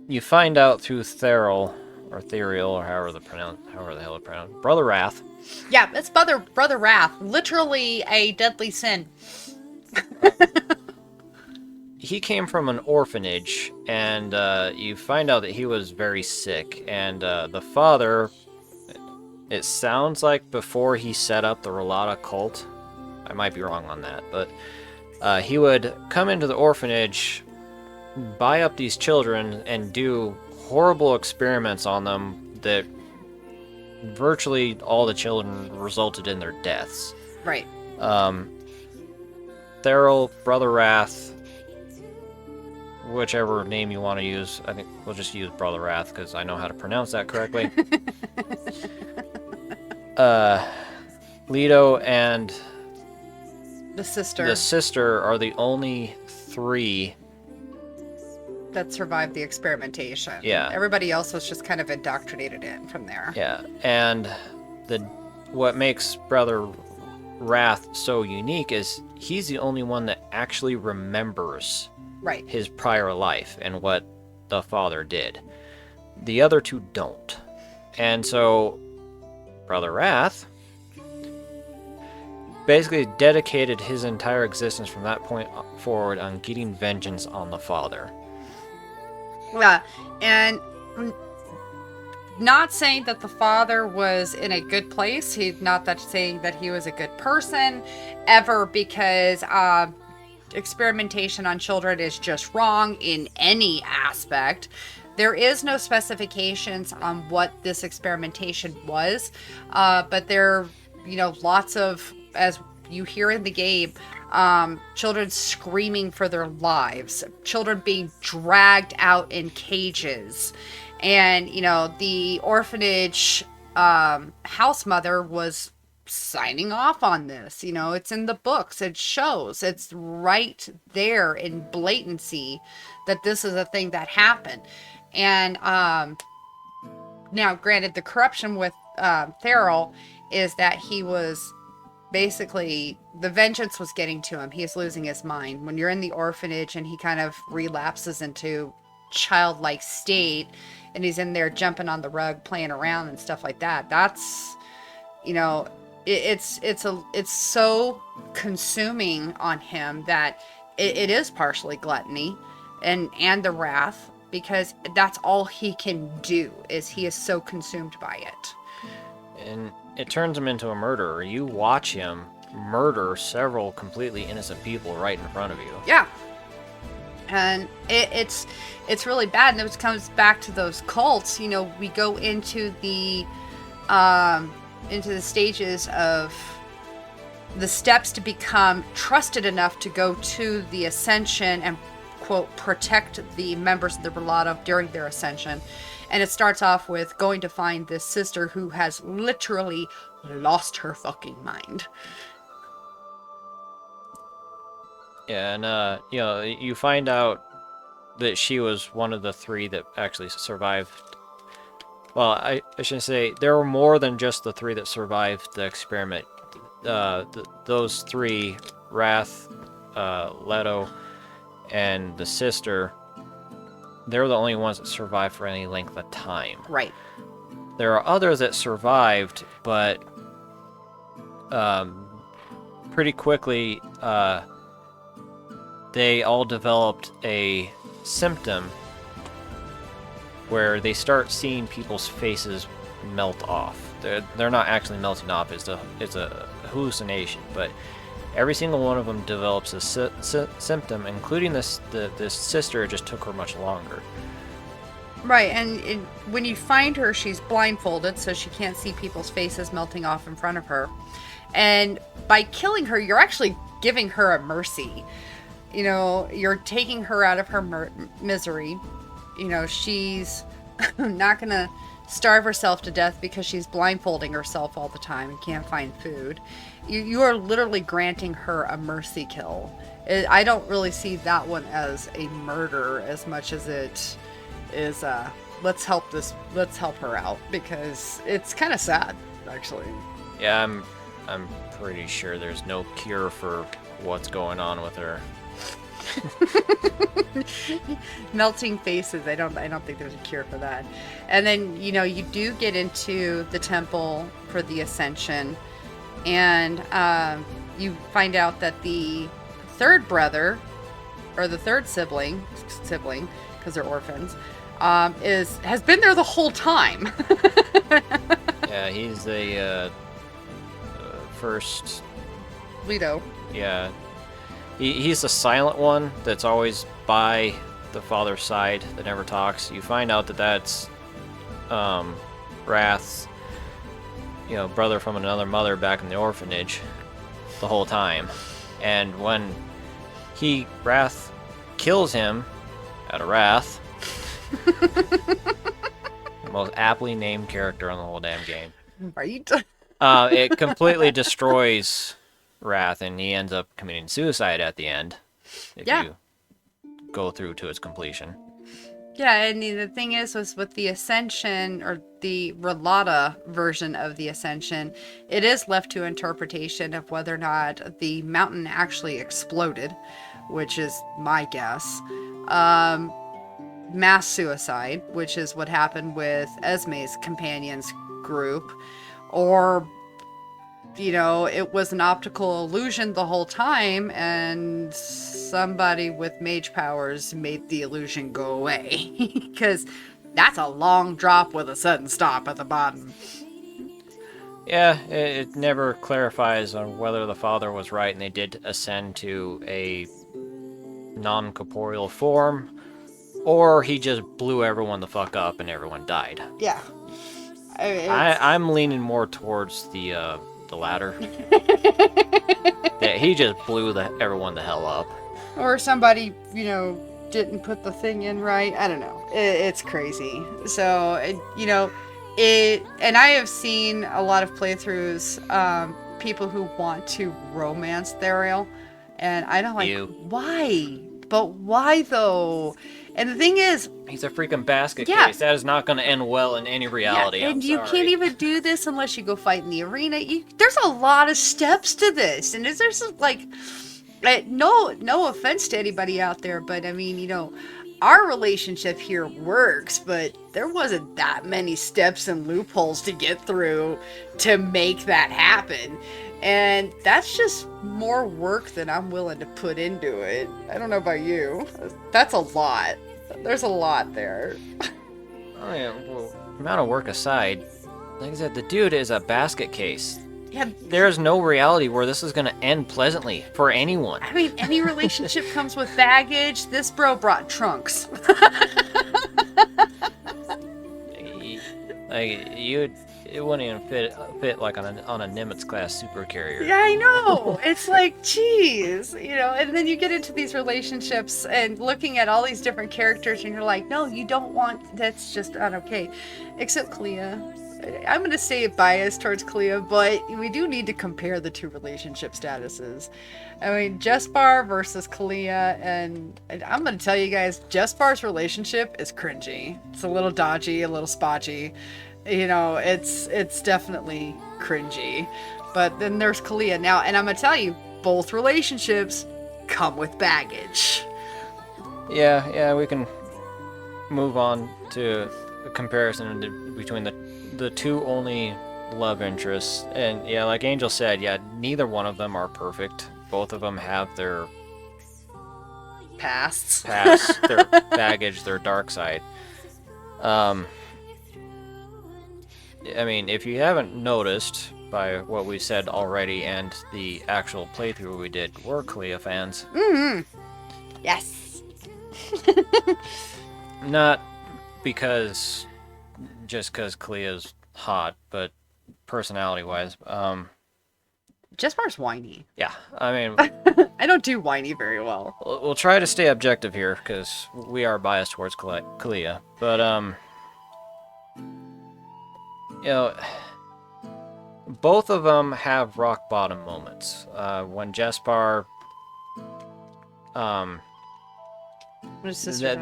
you find out through Theriel, or however the hell it's pronounced, Brother Wrath. Yeah, it's Brother Wrath, literally a deadly sin. He came from an orphanage, and you find out that he was very sick, and the father, it sounds like before he set up the Relata cult, I might be wrong on that, but he would come into the orphanage, buy up these children, and do horrible experiments on them that virtually all the children resulted in their deaths. Right. Theriel, Brother Wrath, whichever name you want to use. I think we'll just use Brother Wrath because I know how to pronounce that correctly. Leto and the sister are the only 3 that survived the experimentation. Yeah. Everybody else was just kind of indoctrinated in from there. Yeah, and what makes Brother Wrath so unique is he's the only one that actually remembers his prior life and what the father did. The other 2 don't. And so Brother Wrath basically dedicated his entire existence from that point forward on getting vengeance on the father. Yeah, and not saying that the father was in a good place. He's not that saying that he was a good person ever, because experimentation on children is just wrong in any aspect. There is no specifications on what this experimentation was, but there, lots of as you hear in the game, children screaming for their lives, children being dragged out in cages. And, the orphanage house mother was signing off on this. It's in the books, it shows, it's right there in blatancy that this is a thing that happened. And now, granted, the corruption with Therial is that he was basically, the vengeance was getting to him. He is losing his mind. When you're in the orphanage and he kind of relapses into childlike state, and he's in there jumping on the rug, playing around and stuff like that. That's, it's so consuming on him that it is partially gluttony and the wrath, because that's all he can do, is he is so consumed by it. And it turns him into a murderer. You watch him murder several completely innocent people right in front of you. Yeah. And it's really bad. And it comes back to those cults. We go into the stages of the steps to become trusted enough to go to the ascension and, quote, protect the members of the Relata during their ascension. And it starts off with going to find this sister who has literally lost her fucking mind. Yeah, and you find out that she was one of the 3 that actually survived. Well, I shouldn't say, there were more than just the 3 that survived the experiment. Those 3, Wrath, Leto, and the sister, they're the only ones that survived for any length of time. Right. There are others that survived, but pretty quickly they all developed a symptom where they start seeing people's faces melt off. They're not actually melting off, it's a hallucination, but every single one of them develops a symptom, including this sister. It just took her much longer. Right, and when you find her, she's blindfolded, so she can't see people's faces melting off in front of her. And by killing her, you're actually giving her a mercy. You're taking her out of her misery. She's not going to starve herself to death because she's blindfolding herself all the time and can't find food. You are literally granting her a mercy kill. I don't really see that one as a murder as much as it is let's help her out, because it's kind of sad, actually. Yeah, I'm pretty sure there's no cure for what's going on with her. Melting faces, I don't think there's a cure for that. And then you do get into the temple for the ascension, and you find out that the third brother, or the third sibling, because they're orphans, has been there the whole time. Yeah, he's the first Leto. Yeah, he's the silent one that's always by the father's side, that never talks. You find out that that's Wrath's brother from another mother back in the orphanage the whole time. And when Wrath kills him out of wrath, the most aptly named character on the whole damn game, Right? it completely destroys Wrath, and he ends up committing suicide at the end if you go through to its completion. Yeah, and the thing was with the Ascension, or the Relata version of the Ascension, it is left to interpretation of whether or not the mountain actually exploded, which is my guess. Mass suicide, which is what happened with Esme's companions group, or it was an optical illusion the whole time, and somebody with mage powers made the illusion go away. Because that's a long drop with a sudden stop at the bottom. Yeah, it never clarifies on whether the father was right and they did ascend to a non-corporeal form, or he just blew everyone the fuck up and everyone died. Yeah. I'm leaning more towards the the ladder. Yeah, he just blew everyone the hell up. Or somebody, didn't put the thing in right. I don't know. It's crazy. So, and I have seen a lot of playthroughs, people who want to romance Therial, and I don't like, why? But why though? And the thing is, he's a freaking basket case. That is not going to end well in any reality. Yeah, and you can't even do this unless you go fight in the arena. There's a lot of steps to this, and there's like, no offense to anybody out there, but I mean, our relationship here works, but there wasn't that many steps and loopholes to get through to make that happen. And that's just more work than I'm willing to put into it. I don't know about you. That's a lot. There's a lot there. Oh yeah, well, amount of work aside, like I said, the dude is a basket case. Yeah. There's no reality where this is going to end pleasantly for anyone. I mean, any relationship comes with baggage. This bro brought trunks. It wouldn't even fit like on a Nimitz class super carrier. Yeah, I know. It's like, geez, and then you get into these relationships and looking at all these different characters, and you're like, no, you don't want. That's just not okay. Except Clea. I'm going to say biased towards Clea, but we do need to compare the two relationship statuses. I mean, Jespar versus Clea, and I'm going to tell you guys, Jespar's relationship is cringy. It's a little dodgy, a little spotchy. It's definitely cringy. But then there's Clea now, and I'm going to tell you, both relationships come with baggage. Yeah, we can move on to a comparison between the two only love interests. And yeah, like Angel said, yeah, neither one of them are perfect. Both of them have their past, their baggage, their dark side. I mean, if you haven't noticed by what we said already and the actual playthrough we did, we're Clea fans. Mm-hmm. Yes. Not just because Clea's hot, but personality-wise. Jaspar's whiny. Yeah, I mean... I don't do whiny very well. We'll try to stay objective here, because we are biased towards Clea. But, both of them have rock bottom moments. When Jespar, the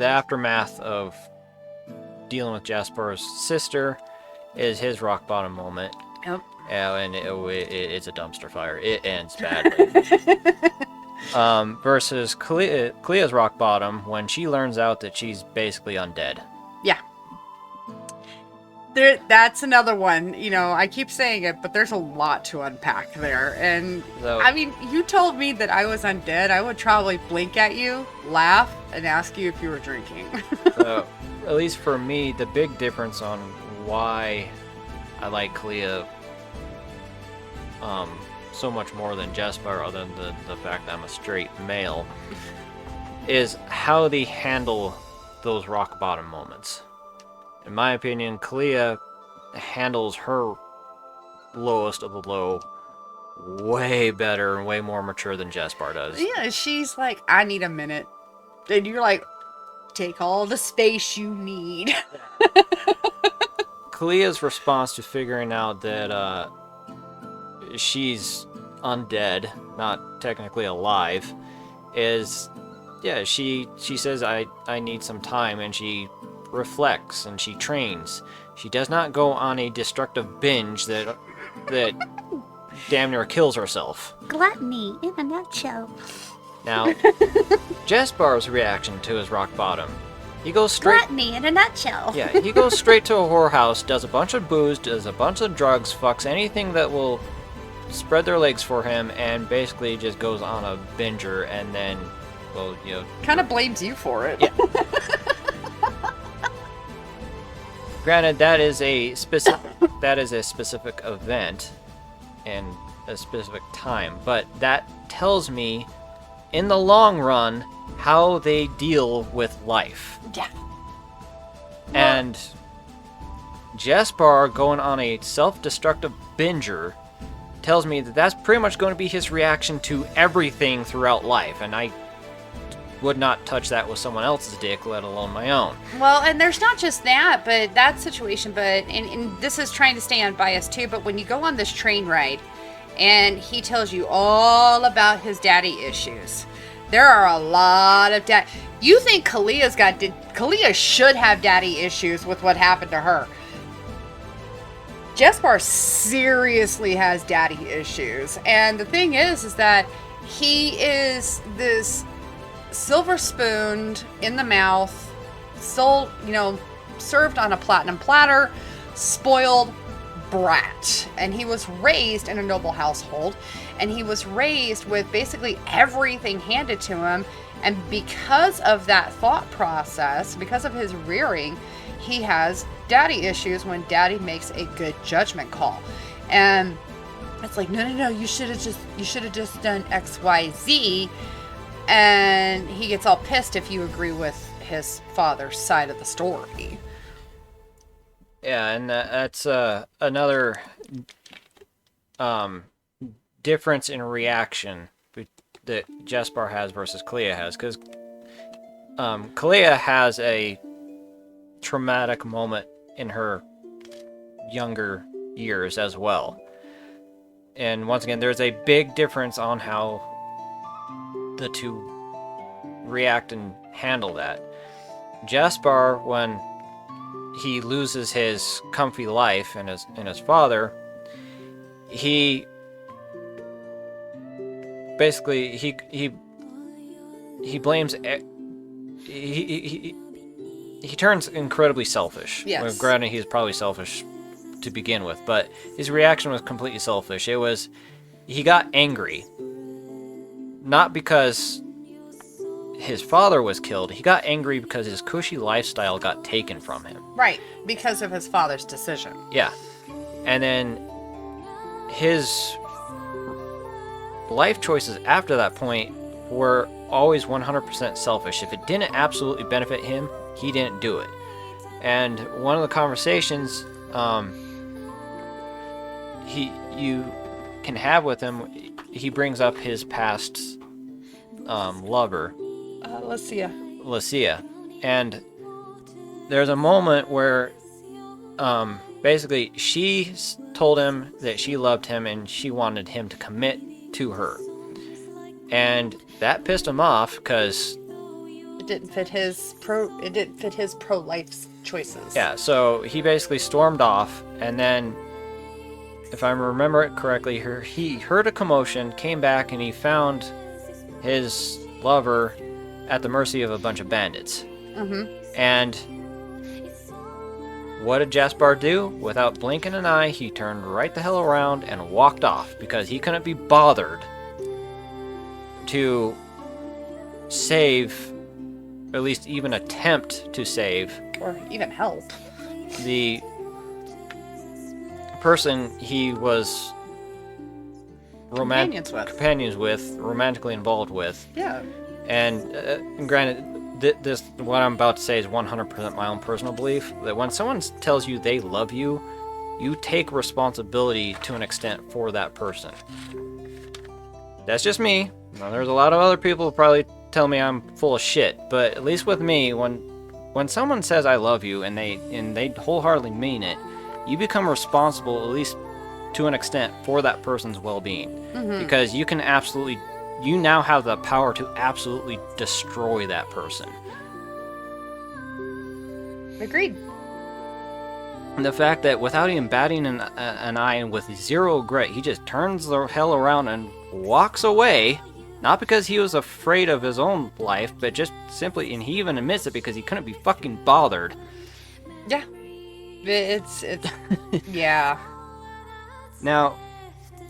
aftermath of dealing with Jaspar's sister is his rock bottom moment. Yep. And it's a dumpster fire. It ends badly. Versus Clea's rock bottom when she learns out that she's basically undead. Yeah. That's another one. I keep saying it, but there's a lot to unpack there. And I mean, you told me that I was undead, I would probably blink at you, laugh, and ask you if you were drinking. So, at least for me, the big difference on why I like Clea so much more than Jespar, other than the fact that I'm a straight male, is how they handle those rock bottom moments. In my opinion, Clea handles her lowest of the low way better and way more mature than Jespar does. Yeah, she's like, I need a minute. And you're like, take all the space you need. Clea's response to figuring out that she's undead, not technically alive, is, yeah, she says, I need some time, and she reflects and she trains. She does not go on a destructive binge that damn near kills herself. Gluttony in a nutshell. Now, Jespar's reaction to his rock bottom, he goes straight... Gluttony in a nutshell. Yeah, he goes straight to a whorehouse, does a bunch of booze, does a bunch of drugs, fucks anything that will spread their legs for him, and basically just goes on a binger, and then, well, kind of blames you for it. Yeah. Granted, that is a specific event and a specific time, but that tells me, in the long run, how they deal with life. Yeah. And Jespar going on a self-destructive binger tells me that that's pretty much going to be his reaction to everything throughout life, and I would not touch that with someone else's dick, let alone my own. Well, and there's not just that situation, and this is trying to stay unbiased too, but when you go on this train ride and he tells you all about his daddy issues, there are a lot of you think Kalia should have daddy issues with what happened to her. Jespar seriously has daddy issues. And the thing is that he is this silver spooned in the mouth, sold, served on a platinum platter, spoiled brat. And he was raised in a noble household, and he was raised with basically everything handed to him. And because of that thought process, because of his rearing, he has daddy issues when daddy makes a good judgment call. And it's like, no, you should have just done XYZ. And he gets all pissed if you agree with his father's side of the story. Yeah, and that's another difference in reaction that Jespar has versus Kalia has, because Kalia has a traumatic moment in her younger years as well. And once again, there's a big difference on how the two react and handle that. Jespar, when he loses his comfy life and his father, he basically he blames he turns incredibly selfish. Yes. Well, granted, he's probably selfish to begin with, but his reaction was completely selfish. It was, he got angry, not because his father was killed. He got angry because his cushy lifestyle got taken from him. Right, because of his father's decision. Yeah. And then his life choices after that point were always 100% selfish. If it didn't absolutely benefit him, he didn't do it. And one of the conversations you can have with him, he brings up his past lover, Lucia. And there's a moment where basically she told him that she loved him and she wanted him to commit to her. And that pissed him off because it didn't fit his pro-life choices. Yeah, so he basically stormed off, and then, if I remember it correctly, he heard a commotion, came back, and he found his lover at the mercy of a bunch of bandits. Mm-hmm. And what did Jespar do? Without blinking an eye, he turned right the hell around and walked off because he couldn't be bothered to save, or at least even attempt to save, or even help, the person he was companions with, romantically involved with. Yeah. And granted, this what I'm about to say is 100% my own personal belief, that when someone tells you they love you, you take responsibility to an extent for that person. That's just me. Now, there's a lot of other people who probably tell me I'm full of shit, but at least with me, when someone says I love you and they wholeheartedly mean it, you become responsible, at least to an extent, for that person's well-being. Mm-hmm. Because you now have the power to absolutely destroy that person. Agreed. And the fact that without even batting an eye and with zero regret, he just turns the hell around and walks away, not because he was afraid of his own life, but just simply, and he even admits it, because he couldn't be fucking bothered. Yeah. It's yeah. Now,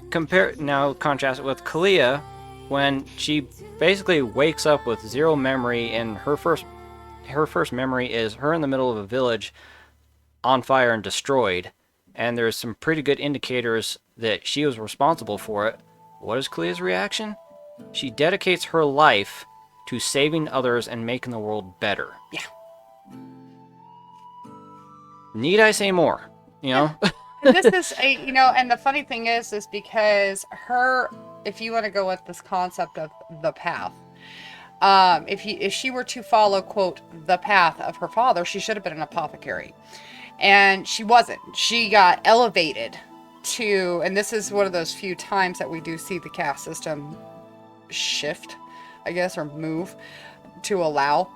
contrast it with Kalia, when she basically wakes up with zero memory, and her first memory is her in the middle of a village on fire and destroyed, and there's some pretty good indicators that she was responsible for it. What is Kalia's reaction? She dedicates her life to saving others and making the world better. Yeah. Need I say more? You know? this is a, and the funny thing is because if you want to go with this concept of the path, if she were to follow, quote, the path of her father, she should have been an apothecary. And she wasn't. She got elevated to, and this is one of those few times that we do see the caste system shift, I guess, or move to allow.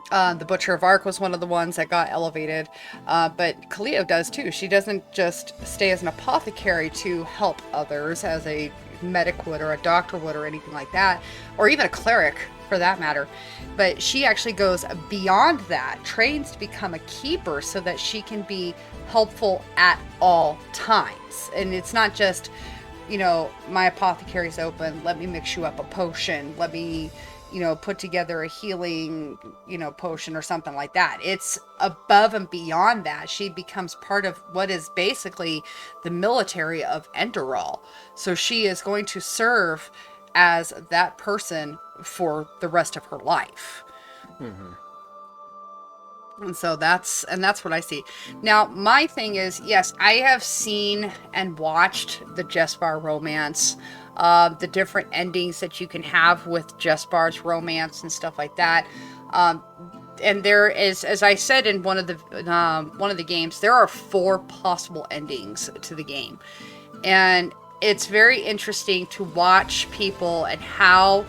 The Butcher of Arc was one of the ones that got elevated, but Cleo does too. She doesn't just stay as an apothecary to help others as a medic would or a doctor would or anything like that, or even a cleric for that matter. But she actually goes beyond that, trains to become a keeper so that she can be helpful at all times. And it's not just, my apothecary's open, let me mix you up a potion, let me put together a healing, potion or something like that. It's above and beyond that. She becomes part of what is basically the military of Enderal. So she is going to serve as that person for the rest of her life. Mm-hmm. And so that's what I see. Now, my thing is, yes, I have seen and watched the Jespar romance, the different endings that you can have with Jespar's romance and stuff like that. And there is, as I said in one of the games, there are 4 possible endings to the game, and it's very interesting to watch people and how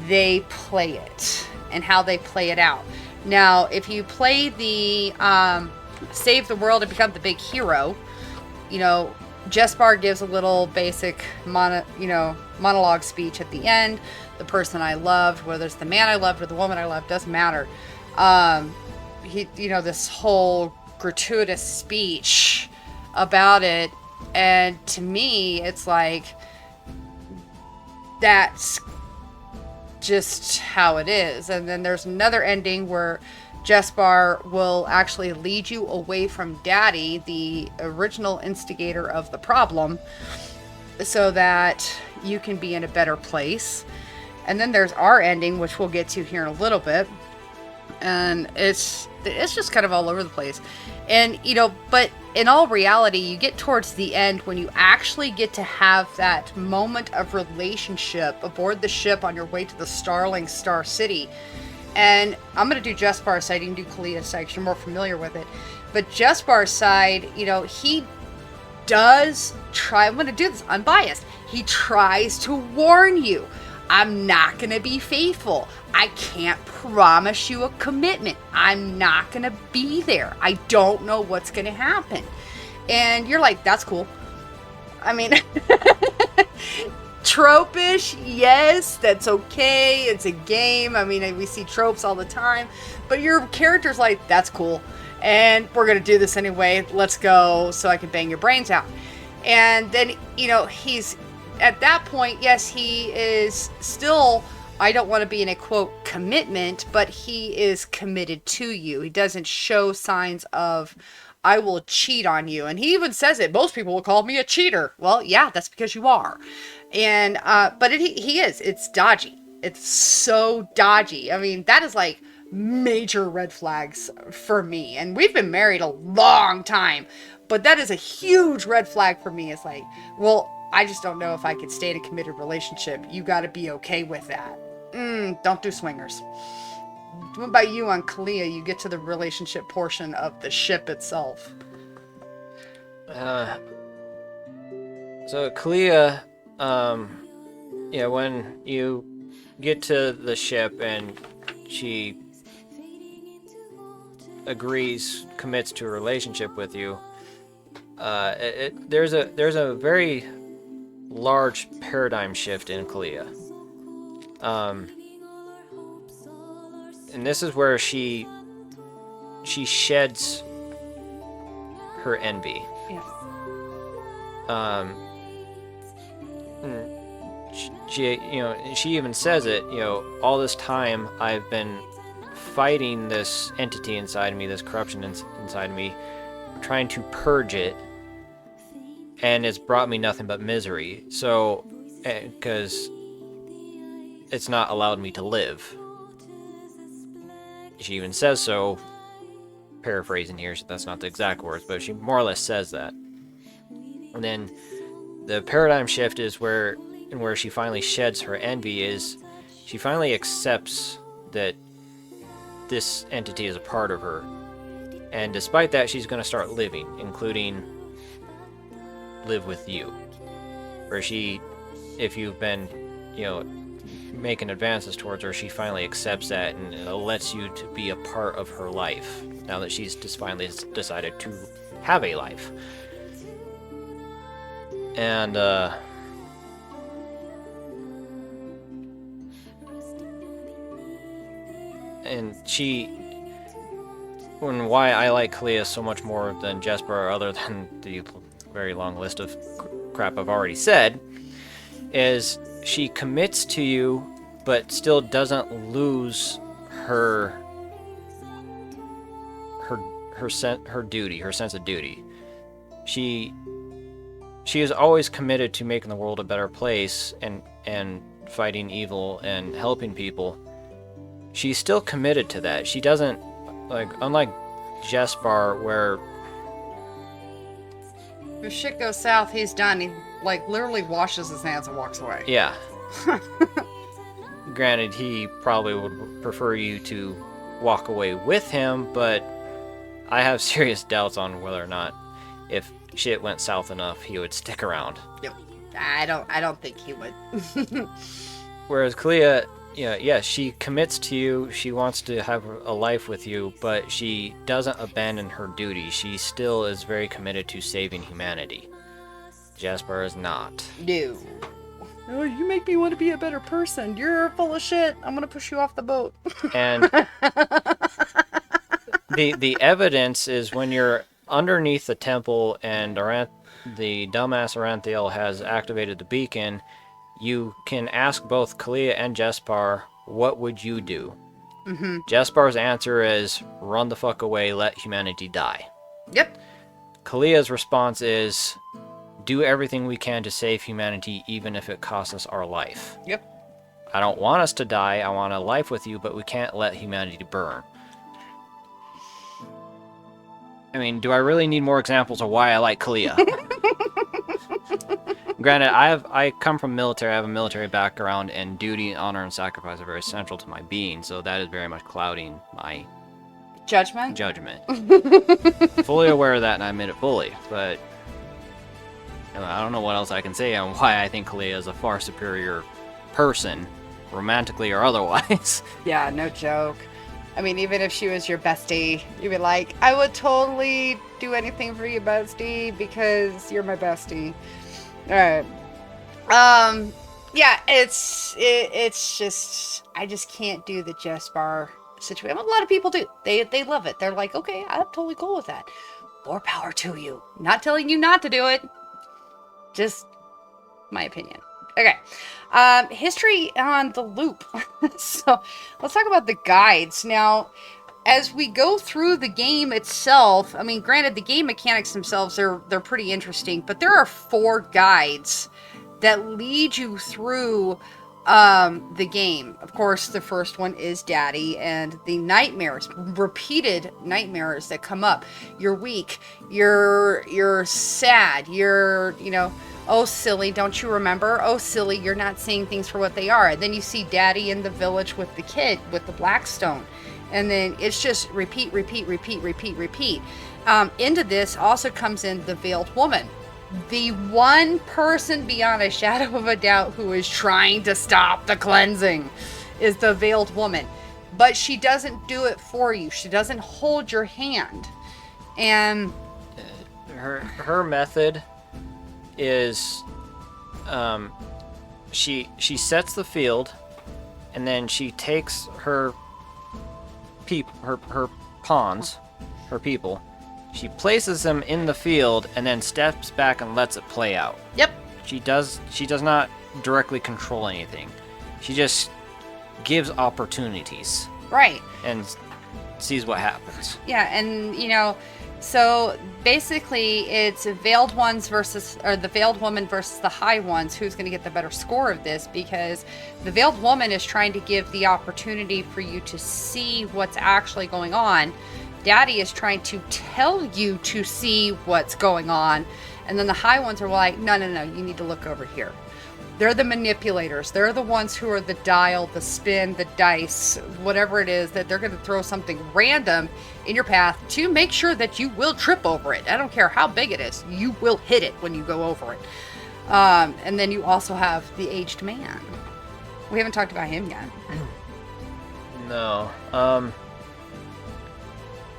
they play it and how they play it out. Now, if you play the save the world and become the big hero, Jespar gives a little basic monologue speech at the end. The person I loved, whether it's the man I loved or the woman I loved, doesn't matter. This whole gratuitous speech about it. And to me, it's like, that's just how it is. And then there's another ending where Jespar will actually lead you away from Daddy, the original instigator of the problem, so that you can be in a better place. And then there's our ending, which we'll get to here in a little bit. And it's just kind of all over the place. And, but in all reality, you get towards the end when you actually get to have that moment of relationship aboard the ship on your way to the Starling Star City. And I'm going to do Jespar's side, you can do Kalia's side because you're more familiar with it. But Jespar's side, he does try, I'm going to do this unbiased, he tries to warn you. I'm not going to be faithful. I can't promise you a commitment. I'm not going to be there. I don't know what's going to happen. And you're like, that's cool. I mean, tropish, yes, that's okay. It's a game. I mean, we see tropes all the time. But your character's like, that's cool. And we're going to do this anyway. Let's go so I can bang your brains out. And then, he's... At that point, yes, he is still, I don't want to be in a quote commitment, but he is committed to you. He doesn't show signs of, I will cheat on you. And he even says it. Most people will call me a cheater. Well, yeah, that's because you are. And, but he is. It's dodgy. It's so dodgy. I mean, that is like major red flags for me. And we've been married a long time, but that is a huge red flag for me. It's like, well, I just don't know if I could stay in a committed relationship. You got to be okay with that. Don't do swingers. What about you on Kalia? You get to the relationship portion of the ship itself. So Kalia, when you get to the ship and she commits to a relationship with you, there's a very large paradigm shift in Kalia. And this is where she sheds her envy. Yes. She even says it, all this time I've been fighting this entity inside me, this corruption inside me, trying to purge it, and it's brought me nothing but misery. So, because it's not allowed me to live. She even says so, paraphrasing here, so that's not the exact words, but she more or less says that. And then the paradigm shift is where she finally sheds her envy is she finally accepts that this entity is a part of her. And despite that, she's going to start living, including live with you. Where she, if you've been, making advances towards her, she finally accepts that and lets you to be a part of her life. Now that she's just finally decided to have a life. And, why I like Kalia so much more than Jesper, other than the very long list of crap I've already said, is she commits to you, but still doesn't lose her duty, her sense of duty. She is always committed to making the world a better place and fighting evil and helping people. She's still committed to that. She doesn't, unlike Jesper, where if shit goes south, he's done. He literally washes his hands and walks away. Yeah. Granted, he probably would prefer you to walk away with him, but I have serious doubts on whether or not, if shit went south enough, he would stick around. Yep. I don't think he would. Whereas Kalia, she commits to you, she wants to have a life with you, but she doesn't abandon her duty. She still is very committed to saving humanity. Jasper is not. No. Oh, you make me want to be a better person. You're full of shit. I'm going to push you off the boat. And the evidence is when you're underneath the temple and the dumbass Aranthiel has activated the beacon, you can ask both Kalia and Jespar, what would you do? Mm-hmm. Jespar's answer is, run the fuck away, let humanity die. Yep. Kalia's response is, do everything we can to save humanity, even if it costs us our life. Yep. I don't want us to die, I want a life with you, but we can't let humanity burn. I mean, do I really need more examples of why I like Kalia? Granted, I come from military, I have a military background, and duty, honor, and sacrifice are very central to my being, so that is very much clouding my judgment. Fully aware of that, and I admit it fully, but I don't know what else I can say on why I think Kalia is a far superior person, romantically or otherwise. Yeah, no joke. I mean, even if she was your bestie, you'd be like, I would totally do anything for you, bestie, because you're my bestie. Alright. Yeah, it's just, I just can't do the Jesper situation. A lot of people do. They love it. They're like, okay, I'm totally cool with that. More power to you. Not telling you not to do it. Just my opinion. Okay. History on the loop. So let's talk about the guides. Now, as we go through the game itself, I mean, granted, the game mechanics themselves, they're pretty interesting, but there are 4 guides that lead you through the game. Of course, the first one is Daddy and the nightmares, repeated nightmares that come up. You're weak, you're sad, you're, oh, silly, don't you remember? Oh, silly, you're not seeing things for what they are. And then you see Daddy in the village with the kid, with the Blackstone. And then it's just repeat. Into this also comes in the Veiled Woman. The one person beyond a shadow of a doubt who is trying to stop the cleansing is the Veiled Woman. But she doesn't do it for you. She doesn't hold your hand. And her method is she sets the field, and then she takes her pawns, her people, she places them in the field and then steps back and lets it play out. Yep. She does not directly control anything. She just gives opportunities. Right. And sees what happens. Yeah, and so basically it's Veiled Ones the Veiled Woman versus the High Ones. Who's going to get the better score of this? Because the Veiled Woman is trying to give the opportunity for you to see what's actually going on. Daddy is trying to tell you to see what's going on. And then the high ones are like, no, no, no, you need to look over here. They're the manipulators. They're the ones who are the dial, the spin, the dice, whatever it is, that they're going to throw something random in your path to make sure that you will trip over it. I don't care how big it is. You will hit it when you go over it. And then you also have the aged man. We haven't talked about him yet. No.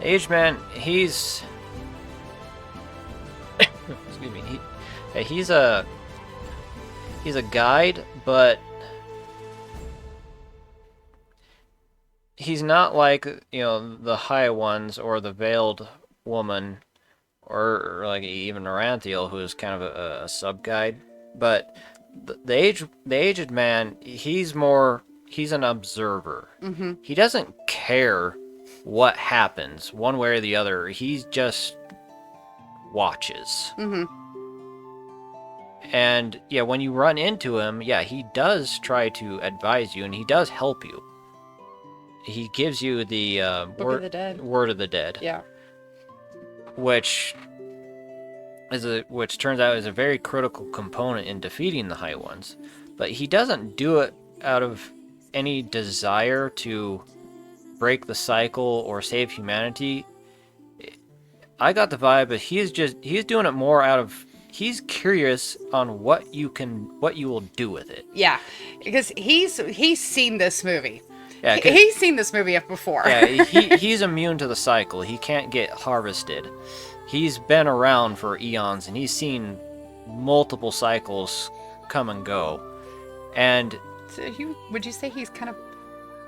Aged man, he's... Excuse me. He's a guide, but he's not like, the high ones or the veiled woman or like even Aranthiel, who is kind of a sub-guide. But the aged man, he's an observer. Mm-hmm. He doesn't care what happens one way or the other. He just watches. Mm-hmm. And yeah, when you run into him, yeah, he does try to advise you, and he does help you. He gives you the Book of the Dead. Word of the Dead, Yeah. which turns out is a very critical component in defeating the High Ones. But he doesn't do it out of any desire to break the cycle or save humanity. I got the vibe that he's doing it more out of, he's curious on what you will do with it. Yeah, because he's seen this movie. Yeah, He's seen this movie before. Yeah, he's immune to the cycle. He can't get harvested. He's been around for eons, and he's seen multiple cycles come and go. And So would you say he's kind of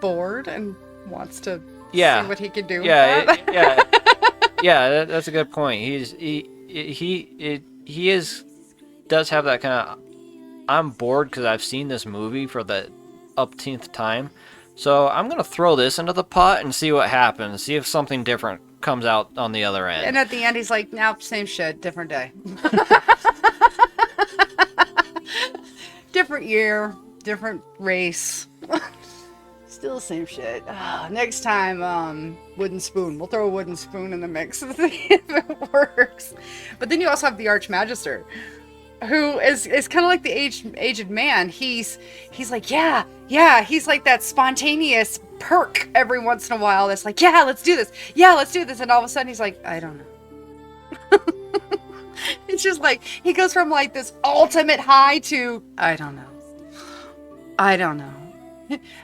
bored and wants to see what he can do? Yeah, with that? yeah, that's a good point. He does have that kind of, I'm bored because I've seen this movie for the upteenth time, so I'm gonna throw this into the pot and see what happens. See if something different comes out on the other end. And at the end, he's like, "Nope, same shit, different day, different year, different race." Still the same shit. Next time, wooden spoon. We'll throw a wooden spoon in the mix and see if it works. But then you also have the Archmagister, who is kind of like the aged man. He's like, yeah. He's like that spontaneous perk every once in a while. That's like, yeah, let's do this. Yeah, let's do this. And all of a sudden, he's like, I don't know. It's just like he goes from like this ultimate high to I don't know.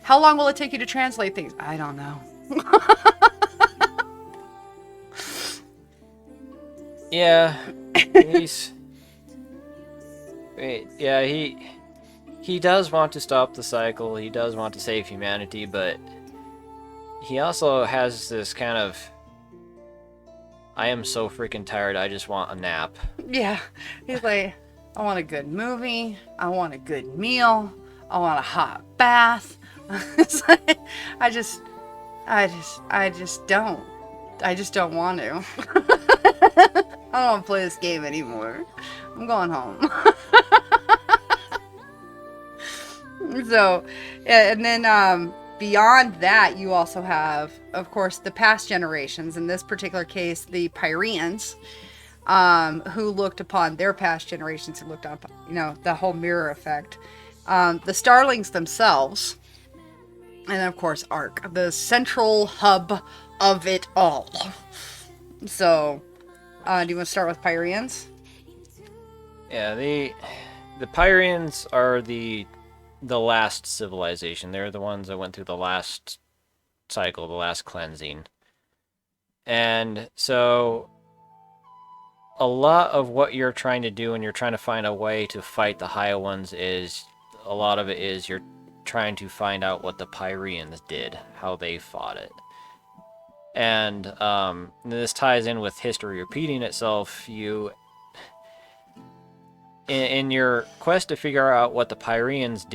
How long will it take you to translate things? I don't know. Yeah, he does want to stop the cycle. He does want to save humanity, but he also has this kind of, I am so freaking tired, I just want a nap. Yeah, he's like, I want a good movie. I want a good meal. I want a hot bath. It's like, I just don't want to. I don't want to play this game anymore. I'm going home. So, and then beyond that, you also have, of course, the past generations. In this particular case, the Pyreans, who looked upon their past generations, who looked up, the whole mirror effect. The Starlings themselves, and of course, Ark, the central hub of it all. So, do you want to start with Pyreans? Yeah, the Pyreans are the last civilization. They're the ones that went through the last cycle, the last cleansing. And so a lot of what you're trying to do when you're trying to find a way to fight the high ones is, a lot of it is you're trying to find out what the Pyreans did, how they fought it. And this ties in with history repeating itself. You, in your quest to figure out what the Pyreans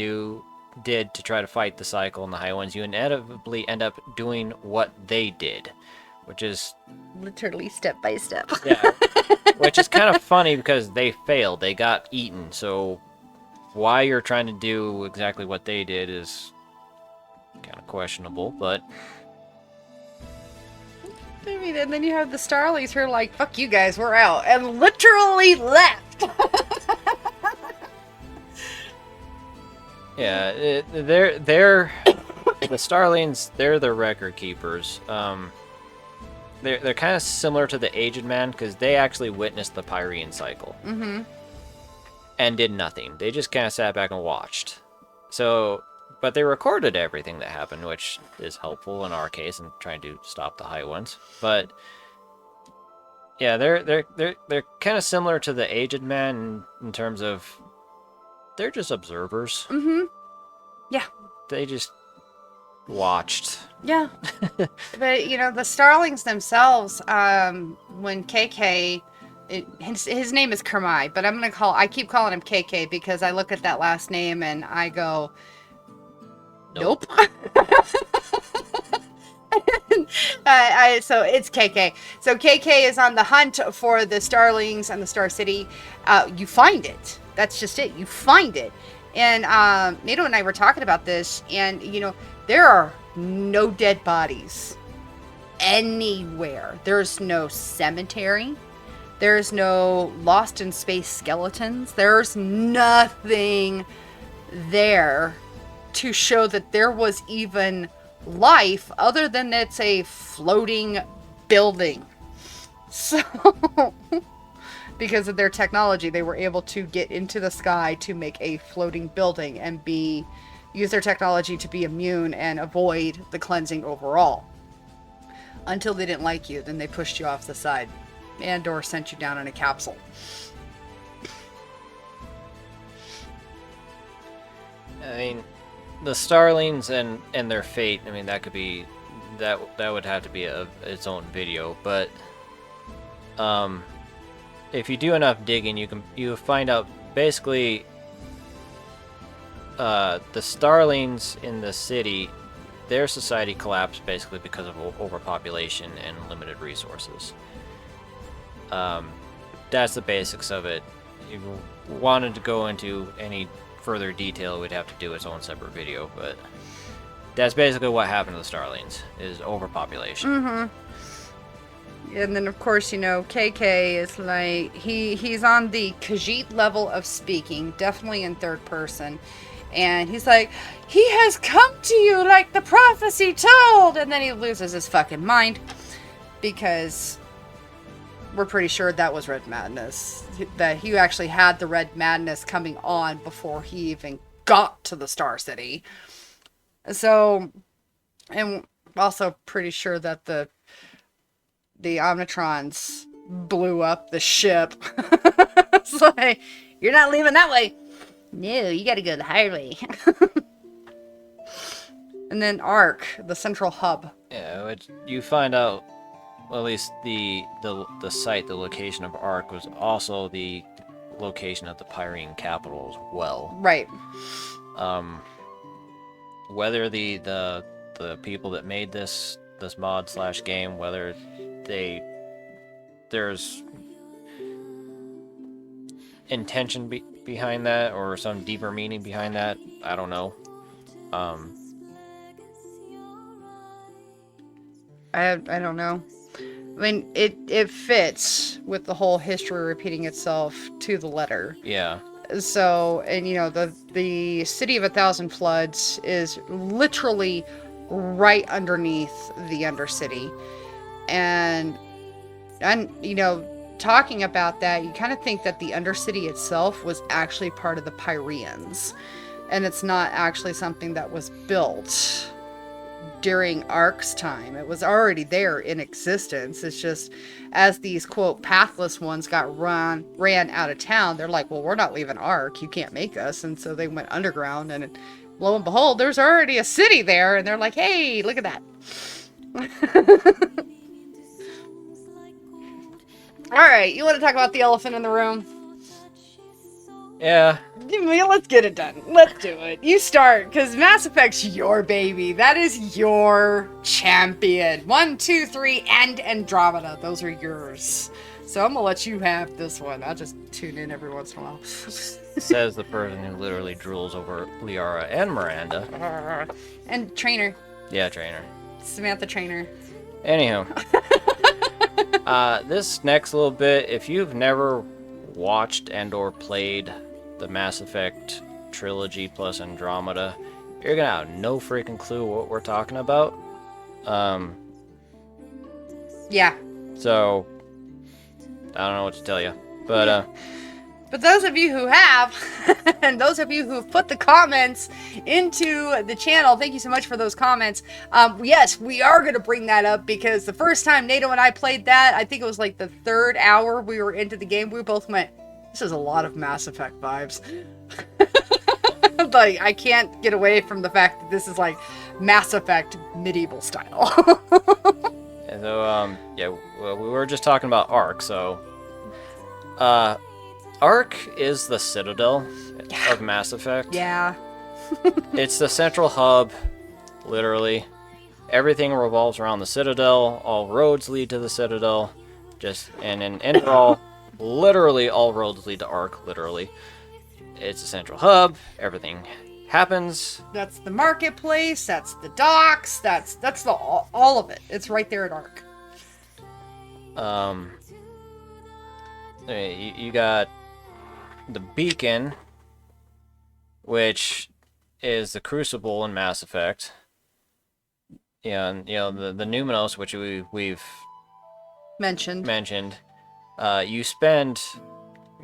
did to try to fight the cycle and the high ones, you inevitably end up doing what they did, which is literally step by step. Yeah, which is kind of funny because they failed. They got eaten. So why you're trying to do exactly what they did is kind of questionable, but I mean, and then you have the Starlings who are like, fuck you guys, we're out, and literally left. Yeah, they're the Starlings. They're the record keepers. They're kind of similar to the Aged Man because they actually witnessed the Pyrean cycle and did nothing. They just kind of sat back and watched. So, but they recorded everything that happened, which is helpful in our case in trying to stop the high ones. But yeah, they're kind of similar to the Aged Man in terms of they're just observers. Yeah. They just watched. Yeah. But, you know, the Starlings themselves, when KK, his name is Kermai, but I keep calling him KK because I look at that last name and I go, nope. So it's KK. So KK is on the hunt for the Starlings and the Star City. You find it. That's just it. You find it. And Nato and I were talking about this, and you know, there are no dead bodies anywhere. There's no cemetery. There's no lost in space skeletons. There's nothing there to show that there was even life other than it's a floating building. So because of their technology, they were able to get into the sky to make a floating building and use their technology to be immune and avoid the cleansing overall. Until they didn't like you, then they pushed you off the side and or sent you down in a capsule. I mean, the Starlings and their fate. I mean, that could be that would have to be its own video. But if you do enough digging, you find out basically the Starlings in the city, their society collapsed basically because of overpopulation and limited resources. That's the basics of it. If you wanted to go into any further detail, we'd have to do its own separate video, but that's basically what happened to the Starlings, is overpopulation. And then, of course, you know, KK is like, he's on the Khajiit level of speaking, definitely in third person. And he's like, he has come to you like the prophecy told. And then he loses his fucking mind because we're pretty sure that was Red Madness. That he actually had the Red Madness coming on before he even got to the Star City. So, and also pretty sure that the Omnitrons blew up the ship. It's like, you're not leaving that way. No, you gotta go the highway. And then Ark, the central hub. Yeah, you find out, well, at least the site, the location of Ark was also the location of the Pyrean capital as well. Right. Whether the people that made this mod / game, whether there's intention behind that or some deeper meaning behind that, I don't know. I don't know. I mean, it fits with the whole history repeating itself to the letter. Yeah. So, and you know, the City of a Thousand Floods is literally right underneath the Undercity. And you know, talking about that, you kind of think that the Undercity itself was actually part of the Pyreans. And it's not actually something that was built during Ark's time. It was already there in existence. It's just as these quote pathless ones got ran out of town, they're like, well, we're not leaving Ark, you can't make us. And so they went underground, and lo and behold, there's already a city there, and they're like, hey, look at that. All right, you want to talk about the elephant in the room? Yeah. Let's get it done. Let's do it. You start, because Mass Effect's your baby. That is your champion. 1, 2, 3, and Andromeda. Those are yours. So I'm going to let you have this one. I'll just tune in every once in a while. Says the person who literally drools over Liara and Miranda. And Trainer. Yeah, Trainer. Samantha Trainer. Anyhow. This next little bit, if you've never watched and/or played the Mass Effect trilogy plus Andromeda, you're gonna have no freaking clue what we're talking about. Yeah. So I don't know what to tell you, but But those of you who have, and those of you who have put the comments into the channel, thank you so much for those comments. Yes, we are going to bring that up because the first time Nato and I played that, I think it was like the 3rd hour we were into the game, we both went, this is a lot of Mass Effect vibes. Like, I can't get away from the fact that this is like Mass Effect medieval style. and so yeah, well, we were just talking about Ark, so Ark is the citadel of Mass Effect. Yeah. It's the central hub, literally. Everything revolves around the citadel. All roads lead to the citadel. And in Enderal, literally all roads lead to Ark. Literally, it's a central hub. Everything happens. That's the marketplace. That's the docks. That's the all of it. It's right there at Ark. You got the beacon, which is the crucible in Mass Effect. Yeah, and the Numinos, which we've mentioned. You spend,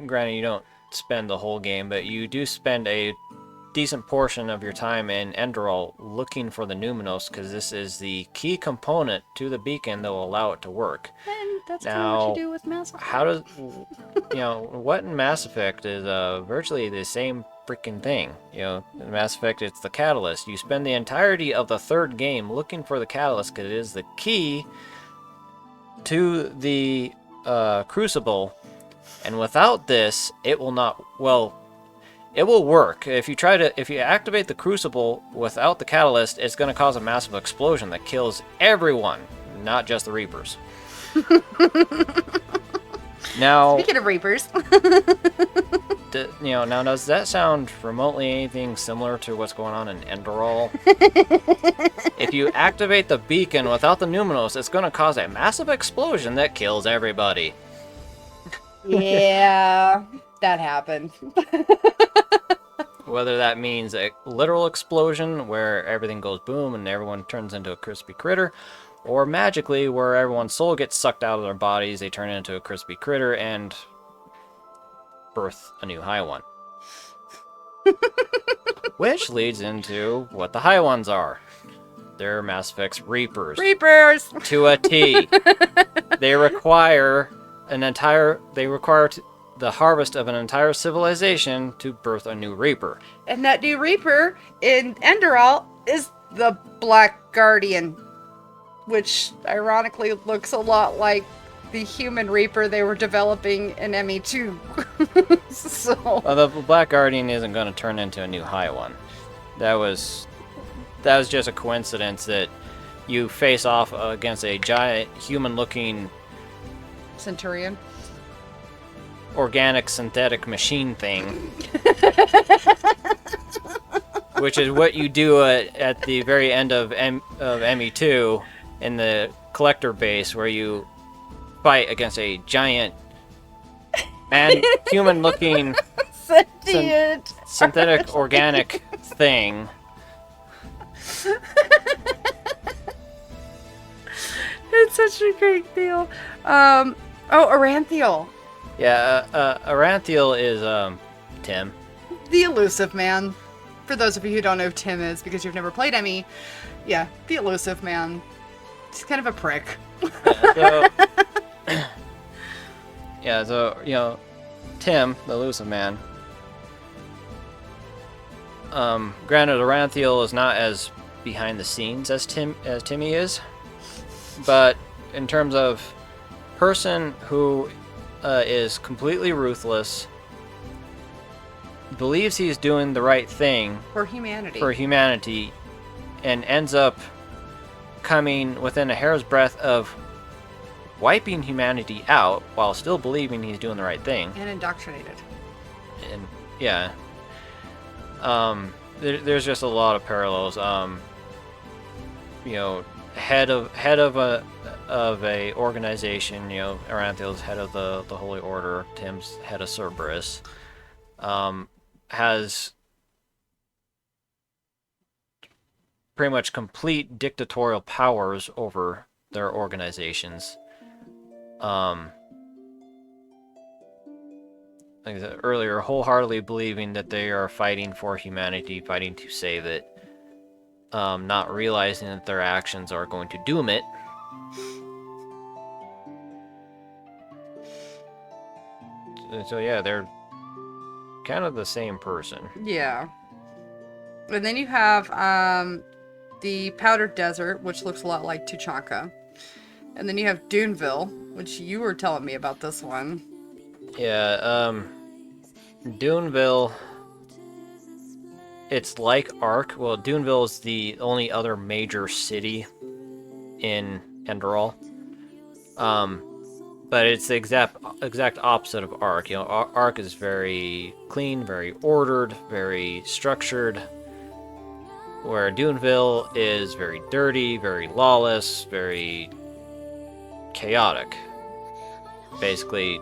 granted, you don't spend the whole game, but you do spend a decent portion of your time in Enderal looking for the Numinos, because this is the key component to the beacon that will allow it to work. And that's kind of what you do with Mass Effect. How does, what in Mass Effect is virtually the same freaking thing. In Mass Effect, it's the catalyst. You spend the entirety of the 3rd game looking for the catalyst because it is the key to the crucible, and without this, it will not. Well, it will work. If you activate the crucible without the catalyst, it's going to cause a massive explosion that kills everyone, not just the Reapers. Now, speaking of Reapers, now does that sound remotely anything similar to what's going on in Enderal? If you activate the beacon without the Numinos, it's going to cause a massive explosion that kills everybody. yeah, that happened. Whether that means a literal explosion where everything goes boom and everyone turns into a crispy critter, or magically where everyone's soul gets sucked out of their bodies, they turn into a crispy critter and birth a new high one. Which leads into what the high ones are. They're Mass Effect's Reapers. Reapers! To a T. They require the harvest of an entire civilization to birth a new Reaper. And that new Reaper in Enderal is the Black Guardian, which ironically looks a lot like the human Reaper they were developing in ME2. So the Black Guardian isn't going to turn into a new high one. That was just a coincidence that you face off against a giant human-looking Centurion. Organic synthetic machine thing. Which is what you do at the very end of ME2 in the collector base, where you fight against a giant human-looking synthetic organic thing. It's such a great deal. Aranthiel. Yeah, Aranthiel is Tim. The elusive man. For those of you who don't know who Tim is because you've never played ME, yeah, the elusive man. He's kind of a prick. So Tim, the elusive man. Granted, Aranthiel is not as behind the scenes as Timmy is, but in terms of person who is completely ruthless, believes he's doing the right thing For humanity. and ends up coming within a hair's breadth of wiping humanity out while still believing he's doing the right thing. And indoctrinated. And yeah, there's just a lot of parallels. head of a organization. Aranthiel's head of the Holy Order. Tim's head of Cerberus. Has pretty much complete dictatorial powers over their organizations. Like I said earlier, wholeheartedly believing that they are fighting for humanity, fighting to save it, not realizing that their actions are going to doom it. So yeah, they're kind of the same person. Yeah. And then you have the Powdered Desert, which looks a lot like Tuchanka. And then you have Duneville, which you were telling me about this one. Yeah, Duneville, it's like Ark. Well, Duneville is the only other major city in Enderal. But it's the exact opposite of Ark. Ark is very clean, very ordered, very structured. Where Duneville is very dirty, very lawless, very chaotic. Basically,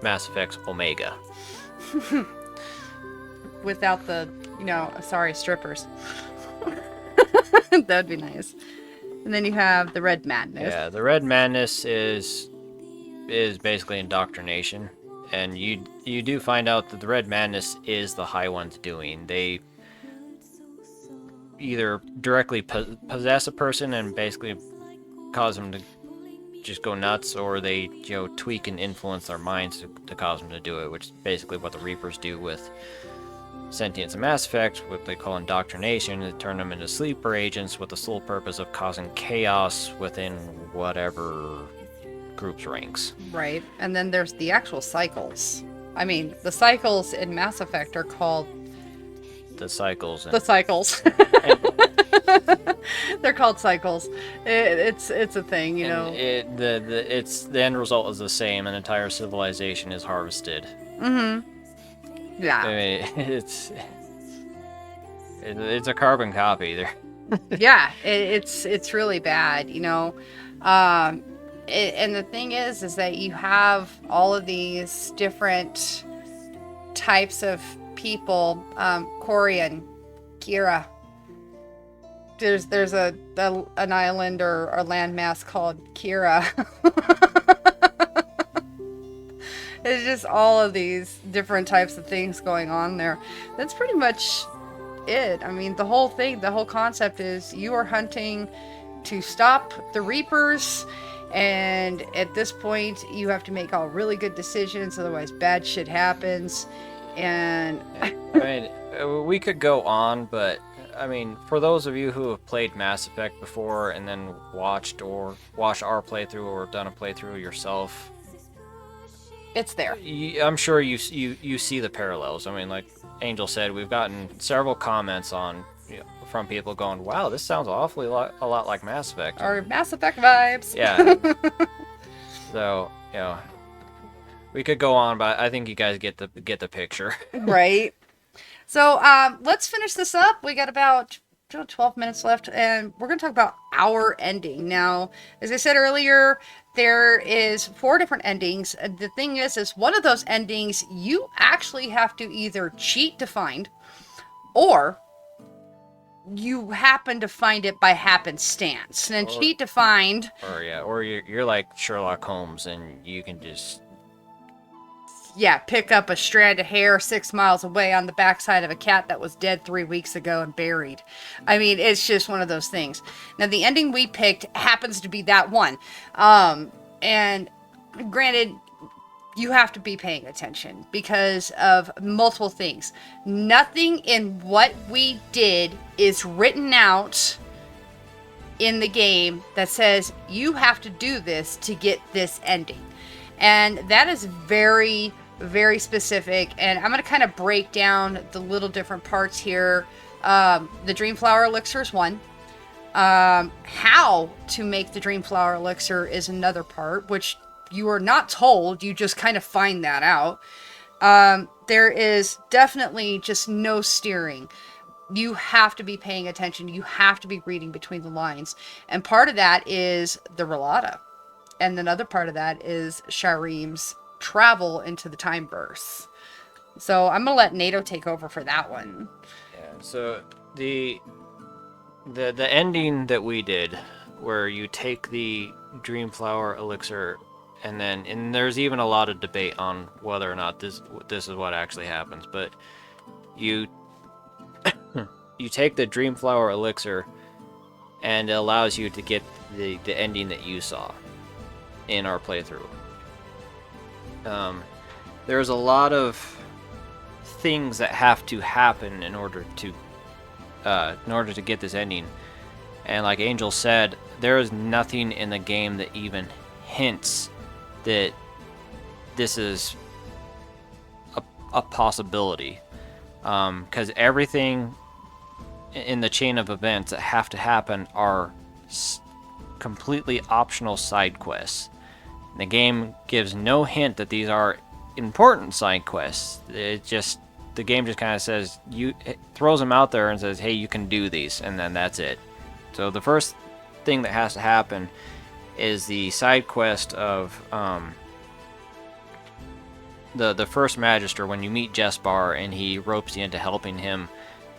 Mass Effect's Omega. Without the, sorry, strippers. That'd be nice. And then you have the Red Madness. Yeah, the Red Madness is basically indoctrination, and you do find out that the Red Madness is the High One's doing. They either directly possess a person and basically cause them to just go nuts, or they tweak and influence their minds to cause them to do it, which is basically what the Reapers do with Sentience and Mass Effect, what they call indoctrination. They turn them into sleeper agents with the sole purpose of causing chaos within whatever group's ranks. Right. And then there's the actual cycles. I mean, the cycles in Mass Effect are called The cycles. the cycles. They're called cycles. It's a thing, The end result is the same. An entire civilization is harvested. Mm-hmm. Yeah. I mean, it's a carbon copy there. Yeah, it's really bad, and the thing is that you have all of these different types of people, Corian, Kira. There's an island or a landmass called Kira. It's just all of these different types of things going on there. That's pretty much it. I mean, the whole concept is you are hunting to stop the Reapers, and at this point you have to make all really good decisions, otherwise bad shit happens. And I mean, we could go on, but I mean, for those of you who have played Mass Effect before and then watched our playthrough or done a playthrough yourself, it's there. I'm sure you see the parallels. I mean, like Angel said, we've gotten several comments from people going, "Wow, this sounds awfully a lot like Mass Effect." Or Mass Effect vibes. Yeah. So we could go on, but I think you guys get the picture. Right. So let's finish this up. We got about 12 minutes left, and we're going to talk about our ending. Now, as I said earlier, there is 4 different endings. The thing is one of those endings you actually have to either cheat to find, or you happen to find it by happenstance. And cheat to find, or you're like Sherlock Holmes and you can just pick up a strand of hair 6 miles away on the backside of a cat that was dead 3 weeks ago and buried. I mean, it's just one of those things. Now, the ending we picked happens to be that one. And granted, you have to be paying attention because of multiple things. Nothing in what we did is written out in the game that says you have to do this to get this ending. And that is very, very specific. And I'm going to kind of break down the little different parts here. The Dreamflower Elixir is one. How to make the Dreamflower Elixir is another part, which you are not told. You just kind of find that out. There is definitely just no steering. You have to be paying attention. You have to be reading between the lines. And part of that is the relata. And another part of that is Shareem's travel into the time verse. So I'm gonna let NATO take over for that one. Yeah. So the ending that we did, where you take the Dreamflower elixir, and there's even a lot of debate on whether or not this is what actually happens, but you you take the Dreamflower elixir, and it allows you to get the ending that you saw in our playthrough. There's a lot of things that have to happen in order to get this ending, and like Angel said, there is nothing in the game that even hints that this is a possibility, because everything in the chain of events that have to happen are completely optional side quests. The game gives no hint that these are important side quests. The game just kind of says, it throws them out there and says, hey, you can do these, and then that's it. So the first thing that has to happen is the side quest of the first Magister, when you meet Jespar and he ropes you into helping him,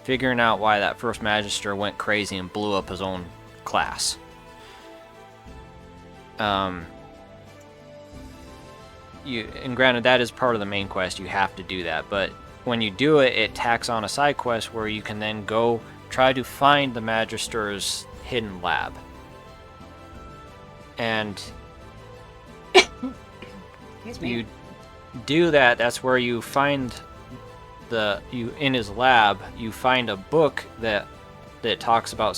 figuring out why that first Magister went crazy and blew up his own class. And granted, that is part of the main quest. You have to do that, but when you do it, it tacks on a side quest where you can then go try to find the Magister's hidden lab. And you do that. That's where you find in his lab. You find a book that talks about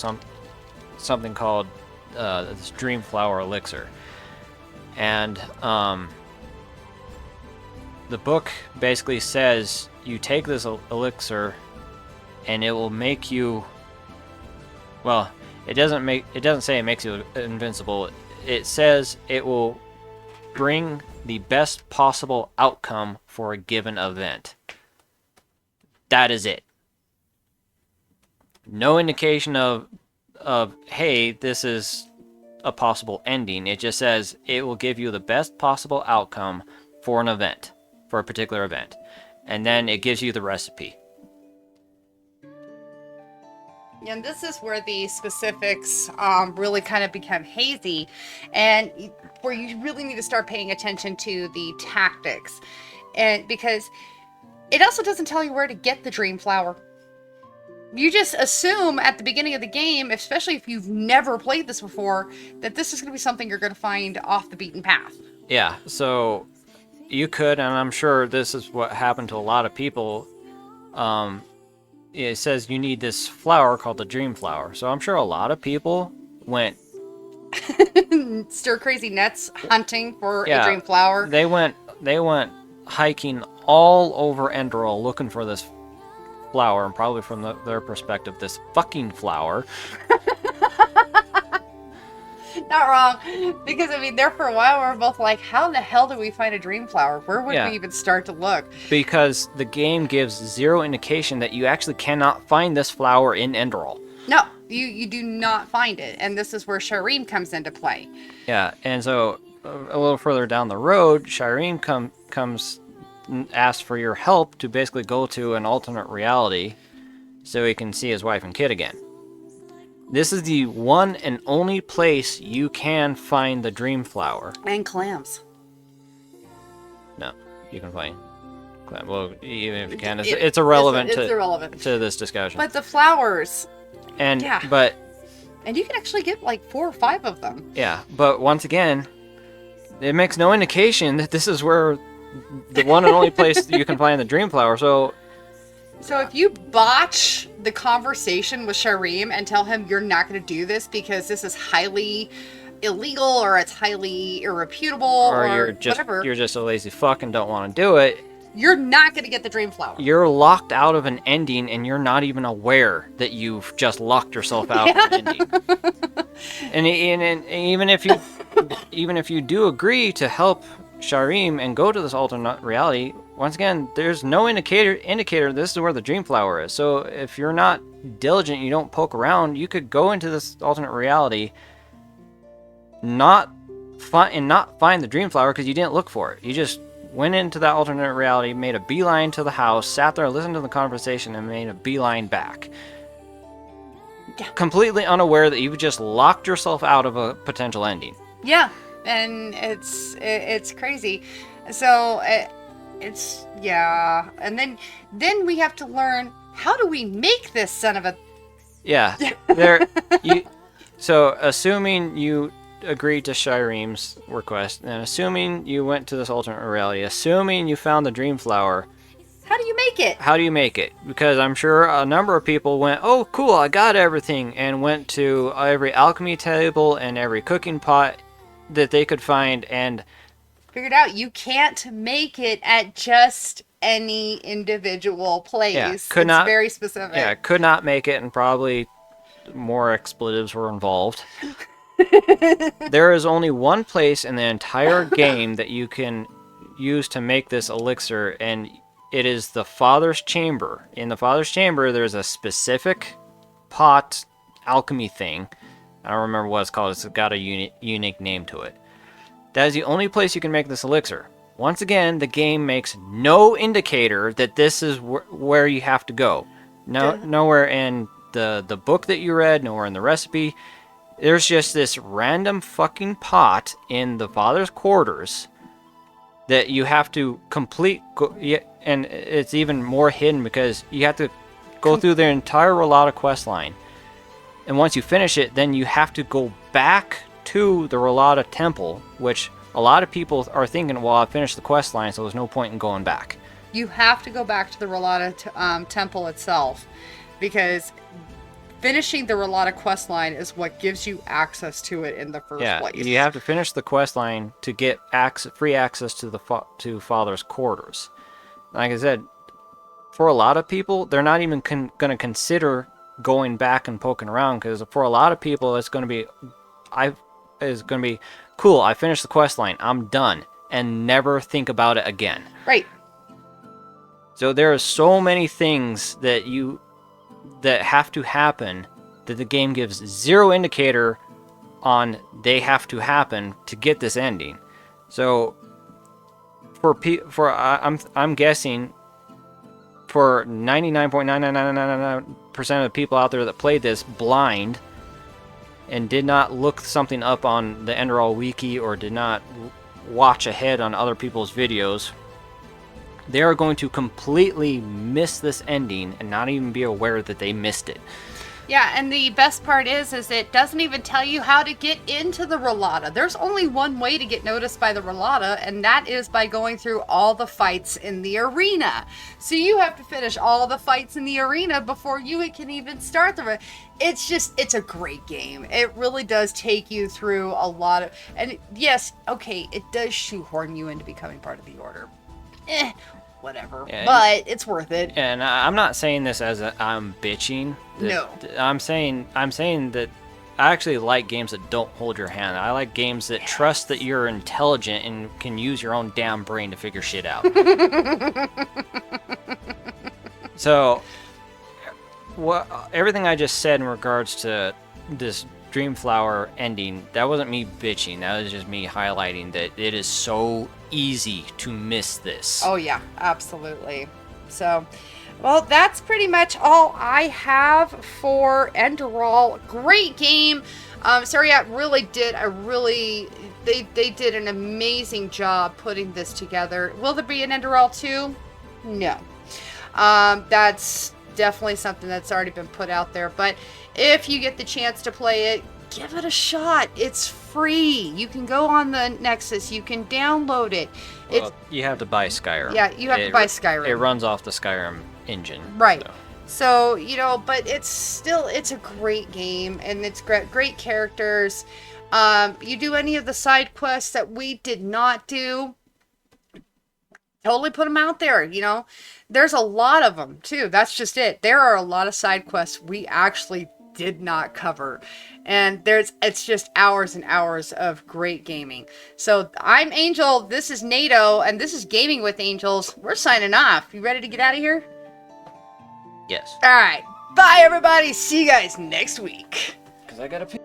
something called this Dreamflower elixir, and the book basically says you take this elixir and it will make you, well, it doesn't say it makes you invincible. It says it will bring the best possible outcome for a given event. That is it. No indication of hey, this is a possible ending. It just says it will give you the best possible outcome for an event, for a particular event. And then it gives you the recipe. And this is where the specifics really kind of become hazy, and where you really need to start paying attention to the tactics. And because it also doesn't tell you where to get the dream flower. You just assume at the beginning of the game, especially if you've never played this before, that this is going to be something you're going to find off the beaten path. Yeah, so you could, and I'm sure this is what happened to a lot of people. It says you need this flower called the dream flower. So I'm sure a lot of people went stir crazy nuts hunting for a dream flower. They went hiking all over Enderal looking for this flower, and probably from their perspective, this fucking flower. Not wrong, because I mean, there for a while we were both like, how the hell do we find a dream flower? Where would we even start to look? Because the game gives zero indication that you actually cannot find this flower in Enderal. No, you do not find it, and this is where Shareem comes into play. Yeah, and so a little further down the road, Shareem comes asks for your help to basically go to an alternate reality so he can see his wife and kid again. This is the one and only place you can find the dream flower. And clams. No, you can find clams. Well, even if you can, it's irrelevant to this discussion. But the flowers. And you can actually get like 4 or 5 of them. Yeah, but once again, it makes no indication that this is where the one and only place that you can find the dream flower. So if you botch the conversation with Shareem and tell him you're not going to do this because this is highly illegal or it's highly irreputable or you're just a lazy fuck and don't want to do it, you're not going to get the dream flower. You're locked out of an ending and you're not even aware that you've just locked yourself out of an ending. And even if you do agree to help Shareem and go to this alternate reality, once again, there's no indicator this is where the dream flower is. So if you're not diligent, you don't poke around, you could go into this alternate reality, not find the dream flower because you didn't look for it. You just went into that alternate reality, made a beeline to the house, sat there, listened to the conversation, and made a beeline back. Yeah. Completely unaware that you've just locked yourself out of a potential ending. Yeah, and it's crazy. So it's yeah, and then we have to learn, how do we make this son of a... Yeah, there. So assuming you agreed to Shireem's request, and assuming you went to this alternate reality, assuming you found the dream flower, How do you make it? how do you make it? Because I'm sure a number of people went, oh, cool, I got everything, and went to every alchemy table and every cooking pot that they could find, and Figured out you can't make it at just any individual place. Yeah, It's very specific. yeah, could not make it, and probably more expletives were involved. There is only one place in the entire game that you can use to make this elixir, and it is the Father's Chamber. In the Father's Chamber, there's a specific pot alchemy thing. I don't remember what it's called. It's got a unique name to it. That is the only place you can make this elixir. Once again, the game makes no indicator that this is where you have to go. Nowhere in the book that you read, nowhere in the recipe. There's just this random fucking pot in the Father's quarters that you have to complete, and it's even more hidden because you have to go through the entire Rolata quest line. And once you finish it, then you have to go back to the Rolata temple, which a lot of people are thinking, well, I finished the quest line, so there's no point in going back. You have to go back to the Rolata temple itself, because finishing the Rolata quest line is what gives you access to it in the first place. You have to finish the quest line to get free access to the to Father's quarters. Like I said, for a lot of people, they're not even going to consider going back and poking around, because for a lot of people, it's going to be, cool, I finished the quest line, I'm done, and never think about it again. Right. So there are so many things that have to happen that the game gives zero indicator on they have to happen to get this ending. So I'm guessing for 99.99999% of the people out there that played this blind and did not look something up on the Enderal wiki or did not watch ahead on other people's videos, they are going to completely miss this ending and not even be aware that they missed it. Yeah, and the best part is it doesn't even tell you how to get into the Rolata. There's only one way to get noticed by the Rolata, and that is by going through all the fights in the arena. So you have to finish all the fights in the arena before you can even start the... It's a great game. It really does take you through a lot of... And yes, okay, it does shoehorn you into becoming part of the Order. Whatever. Yeah, but it's worth it. And I'm not saying this as I'm bitching. No. I'm saying that I actually like games that don't hold your hand. I like games that trust that you're intelligent and can use your own damn brain to figure shit out. So, everything I just said in regards to this Dreamflower ending, that wasn't me bitching. That was just me highlighting that it is so easy to miss this. Oh yeah, absolutely. So, well, that's pretty much all I have for Enderal. Great game. Sariat really did they did an amazing job putting this together. Will there be an Enderal 2? No. That's definitely something that's already been put out there, but if you get the chance to play it, give it a shot. It's free. You can go on the Nexus. You can download it. Well, you have to buy Skyrim. Yeah, you have to buy Skyrim. It runs off the Skyrim engine. Right. So, but it's a great game, and it's great characters. You do any of the side quests that we did not do, totally put them out there, There's a lot of them, too. That's just it. There are a lot of side quests we actually did not cover. And it's just hours and hours of great gaming. So I'm Angel, this is NATO, and this is Gaming with Angels. We're signing off. You ready to get out of here? Yes. All right. Bye, everybody. See you guys next week. Because I got to